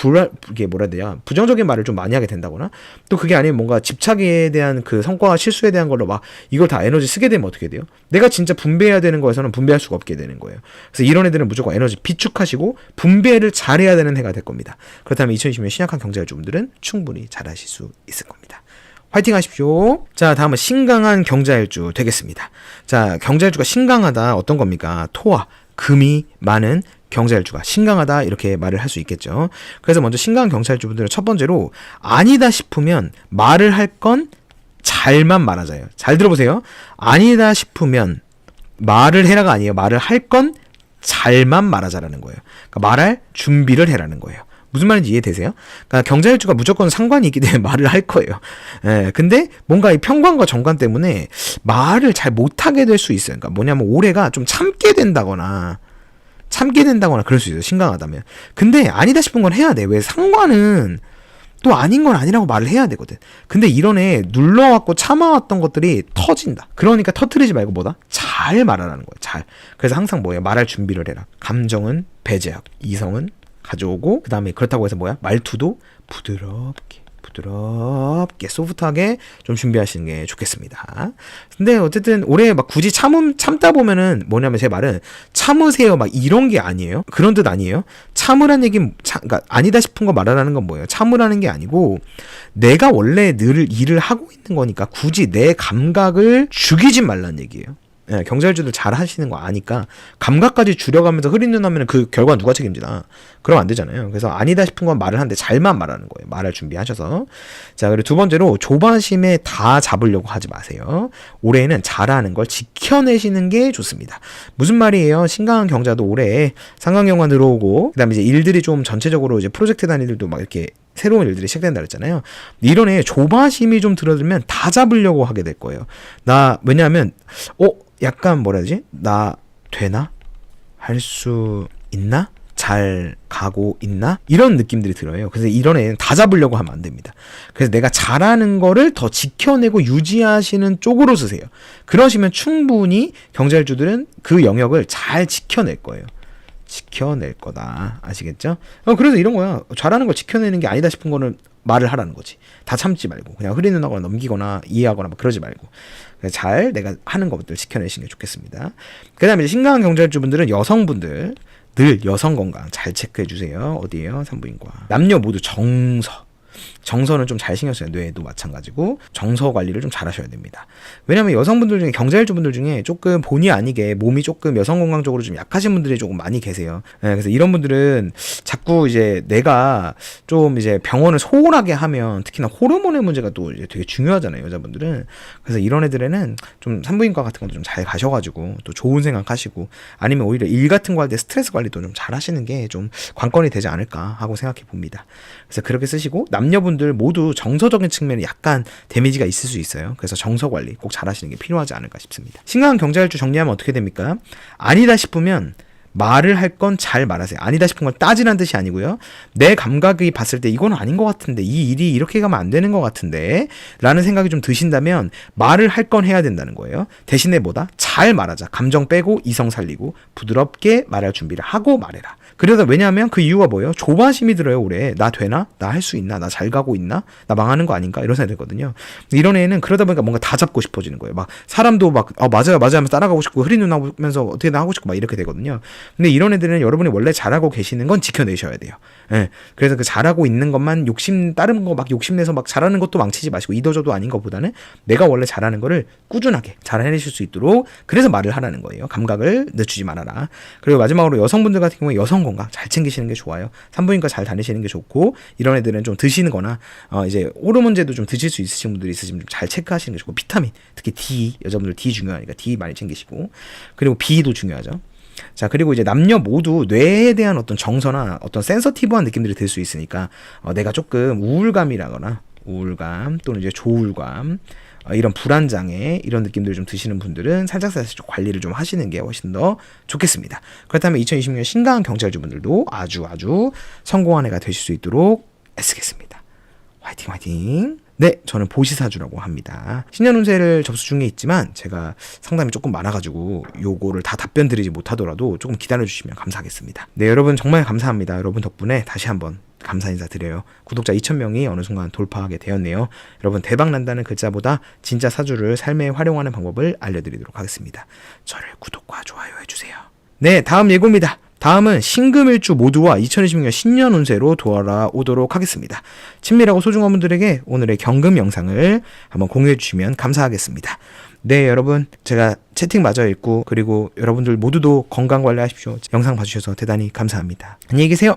이게 뭐라 해야 되냐 부정적인 말을 좀 많이 하게 된다거나 또 그게 아니면 뭔가 집착에 대한 그 성과와 실수에 대한 걸로 막 이걸 다 에너지 쓰게 되면 어떻게 돼요? 내가 진짜 분배해야 되는 거에서는 분배할 수가 없게 되는 거예요. 그래서 이런 애들은 무조건 에너지 비축하시고 분배를 잘해야 되는 해가 될 겁니다. 그렇다면 2020년 신약한 경자일주분들은 충분히 잘하실 수 있을 겁니다. 화이팅 하십시오. 자, 다음은 신강한 경자일주 되겠습니다. 자, 경자일주가 신강하다 어떤 겁니까? 토와 금이 많은 경자일주가 신강하다 이렇게 말을 할 수 있겠죠. 그래서 먼저 신강한 경자일주분들은 첫 번째로 아니다 싶으면 말을 할 건 잘만 말하자요. 잘 들어보세요. 아니다 싶으면 말을 해라가 아니에요. 말을 할 건 잘만 말하자라는 거예요. 그러니까 말할 준비를 해라는 거예요. 무슨 말인지 이해되세요? 그러니까 경자일주가 무조건 상관이 있기 때문에 말을 할 거예요. 예, 근데 뭔가 이 편관과 정관 때문에 말을 잘 못하게 될 수 있어요. 그러니까 뭐냐면 올해가 좀 참게 된다거나 그럴 수 있어요. 신강하다면. 근데 아니다 싶은 건 해야 돼. 왜 상관은 또 아닌 건 아니라고 말을 해야 되거든. 근데 이런 애 눌러왔고 참아왔던 것들이 터진다. 그러니까 터트리지 말고 뭐다? 잘 말하라는 거야. 잘. 그래서 항상 뭐예요? 말할 준비를 해라. 감정은 배제하고 이성은 가져오고 그 다음에 그렇다고 해서 뭐야? 말투도 부드럽게 소프트하게 좀 준비하시는 게 좋겠습니다. 근데 어쨌든 올해 막 굳이 참다 보면은 뭐냐면 제 말은 참으세요 막 이런 게 아니에요. 그런 뜻 아니에요. 참으란 얘기는 그러니까 아니다 싶은 거 말하라는 건 뭐예요? 참으라는 게 아니고 내가 원래 늘 일을 하고 있는 거니까 굳이 내 감각을 죽이지 말라는 얘기예요. 예, 경자일주들 잘 하시는 거 아니까 감각까지 줄여가면서 흐린 눈 하면 그 결과 누가 책임지나? 그러면 안 되잖아요. 그래서 아니다 싶은 건 말을 하는데 잘만 말하는 거예요. 말할 준비하셔서. 자, 그리고 두 번째로 조바심에 다 잡으려고 하지 마세요. 올해는 잘하는 걸 지켜내시는 게 좋습니다. 무슨 말이에요? 신강한 경자도 올해 상강경관 들어오고 그다음에 이제 일들이 좀 전체적으로 이제 프로젝트 단위들도 막 이렇게 새로운 일들이 시작된다 그랬잖아요. 이런 애 조바심이 좀 들어들면 다 잡으려고 하게 될 거예요. 왜냐하면 약간 뭐라 해야 되지? 나 되나? 할 수 있나? 잘 가고 있나? 이런 느낌들이 들어요. 그래서 이런 애는 다 잡으려고 하면 안 됩니다. 그래서 내가 잘하는 거를 더 지켜내고 유지하시는 쪽으로 쓰세요. 그러시면 충분히 경자일주들은 그 영역을 잘 지켜낼 거예요. 지켜낼 거다. 아시겠죠? 그래서 이런 거야. 잘하는 걸 지켜내는 게 아니다 싶은 거는 말을 하라는 거지. 다 참지 말고 그냥 흐리는 하거나 넘기거나 이해하거나 막 그러지 말고 잘 내가 하는 것들 지켜내시는 게 좋겠습니다. 그 다음에 신강한 경자일주분들은 여성분들 늘 여성 건강 잘 체크해 주세요. 어디에요? 산부인과. 남녀 모두 정서는 좀 잘 신경 써요. 뇌도 마찬가지고 정서 관리를 좀 잘 하셔야 됩니다. 왜냐면 여성분들 중에 경자일주분들 중에 조금 본의 아니게 몸이 조금 여성 건강적으로 좀 약하신 분들이 조금 많이 계세요. 네, 그래서 이런 분들은 자꾸 이제 내가 좀 이제 병원을 소홀하게 하면 특히나 호르몬의 문제가 또 이제 되게 중요하잖아요. 여자분들은. 그래서 이런 애들에는 좀 산부인과 같은 것도 좀 잘 가셔가지고 또 좋은 생각하시고 아니면 오히려 일 같은 거 할 때 스트레스 관리도 좀 잘 하시는 게 좀 관건이 되지 않을까 하고 생각해 봅니다. 그래서 그렇게 쓰시고 남녀분들 모두 정서적인 측면에 약간 데미지가 있을 수 있어요. 그래서 정서 관리 꼭 잘 하시는 게 필요하지 않을까 싶습니다. 신강한 경자일주 정리하면 어떻게 됩니까? 아니다 싶으면 말을 할 건 잘 말하세요. 아니다 싶은 건 따지란 뜻이 아니고요. 내 감각이 봤을 때 이건 아닌 것 같은데 이 일이 이렇게 가면 안 되는 것 같은데 라는 생각이 좀 드신다면 말을 할 건 해야 된다는 거예요. 대신에 뭐다? 잘 말하자. 감정 빼고 이성 살리고 부드럽게 말할 준비를 하고 말해라. 그러다 왜냐하면 그 이유가 뭐예요? 조바심이 들어요. 올해 나 되나? 나 할 수 있나? 나 잘 가고 있나? 나 망하는 거 아닌가? 이런 생각이 들거든요. 이런 애는 그러다 보니까 뭔가 다 잡고 싶어지는 거예요. 막 사람도 막 맞아요 하면서 따라가고 싶고 흐린 눈 하면서 어떻게든 하고 싶고 막 이렇게 되거든요. 근데 이런 애들은 여러분이 원래 잘하고 계시는 건 지켜내셔야 돼요. 예. 그래서 그 잘하고 있는 것만 다른 거 막 욕심내서 막 잘하는 것도 망치지 마시고 이도저도 아닌 것보다는 내가 원래 잘하는 거를 꾸준하게 잘 해내실 수 있도록 그래서 말을 하라는 거예요. 감각을 늦추지 말아라. 그리고 마지막으로 여성분들 같은 경우에 여성 건강 잘 챙기시는 게 좋아요. 산부인과 잘 다니시는 게 좋고 이런 애들은 좀 드시는 거나 이제 호르몬제도 좀 드실 수 있으신 분들이 있으시면 좀 잘 체크하시는 게 좋고 비타민 특히 D 여자분들 D 중요하니까 D 많이 챙기시고 그리고 B도 중요하죠. 자, 그리고 이제 남녀 모두 뇌에 대한 어떤 정서나 어떤 센서티브한 느낌들이 들 수 있으니까 내가 조금 우울감 또는 이제 조울감 이런 불안장애 이런 느낌들을 좀 드시는 분들은 살짝 좀 관리를 좀 하시는 게 훨씬 더 좋겠습니다. 그렇다면 2020년 신강한 경자일주 분들도 아주 성공한 해가 되실 수 있도록 애쓰겠습니다. 화이팅! 네, 저는 보시사주라고 합니다. 신년 운세를 접수 중에 있지만 제가 상담이 조금 많아가지고 요거를 다 답변 드리지 못하더라도 조금 기다려주시면 감사하겠습니다. 네, 여러분 정말 감사합니다. 여러분 덕분에 다시 한번 감사 인사 드려요. 구독자 2,000명이 어느 순간 돌파하게 되었네요. 여러분 대박 난다는 글자보다 진짜 사주를 삶에 활용하는 방법을 알려드리도록 하겠습니다. 저를 구독과 좋아요 해주세요. 네, 다음 예고입니다. 다음은 신금일주 모두와 2026년 신년 운세로 돌아오도록 하겠습니다. 친밀하고 소중한 분들에게 오늘의 경금 영상을 한번 공유해 주시면 감사하겠습니다. 네, 여러분 제가 채팅 마저 읽고 그리고 여러분들 모두도 건강 관리하십시오. 영상 봐주셔서 대단히 감사합니다. 안녕히 계세요.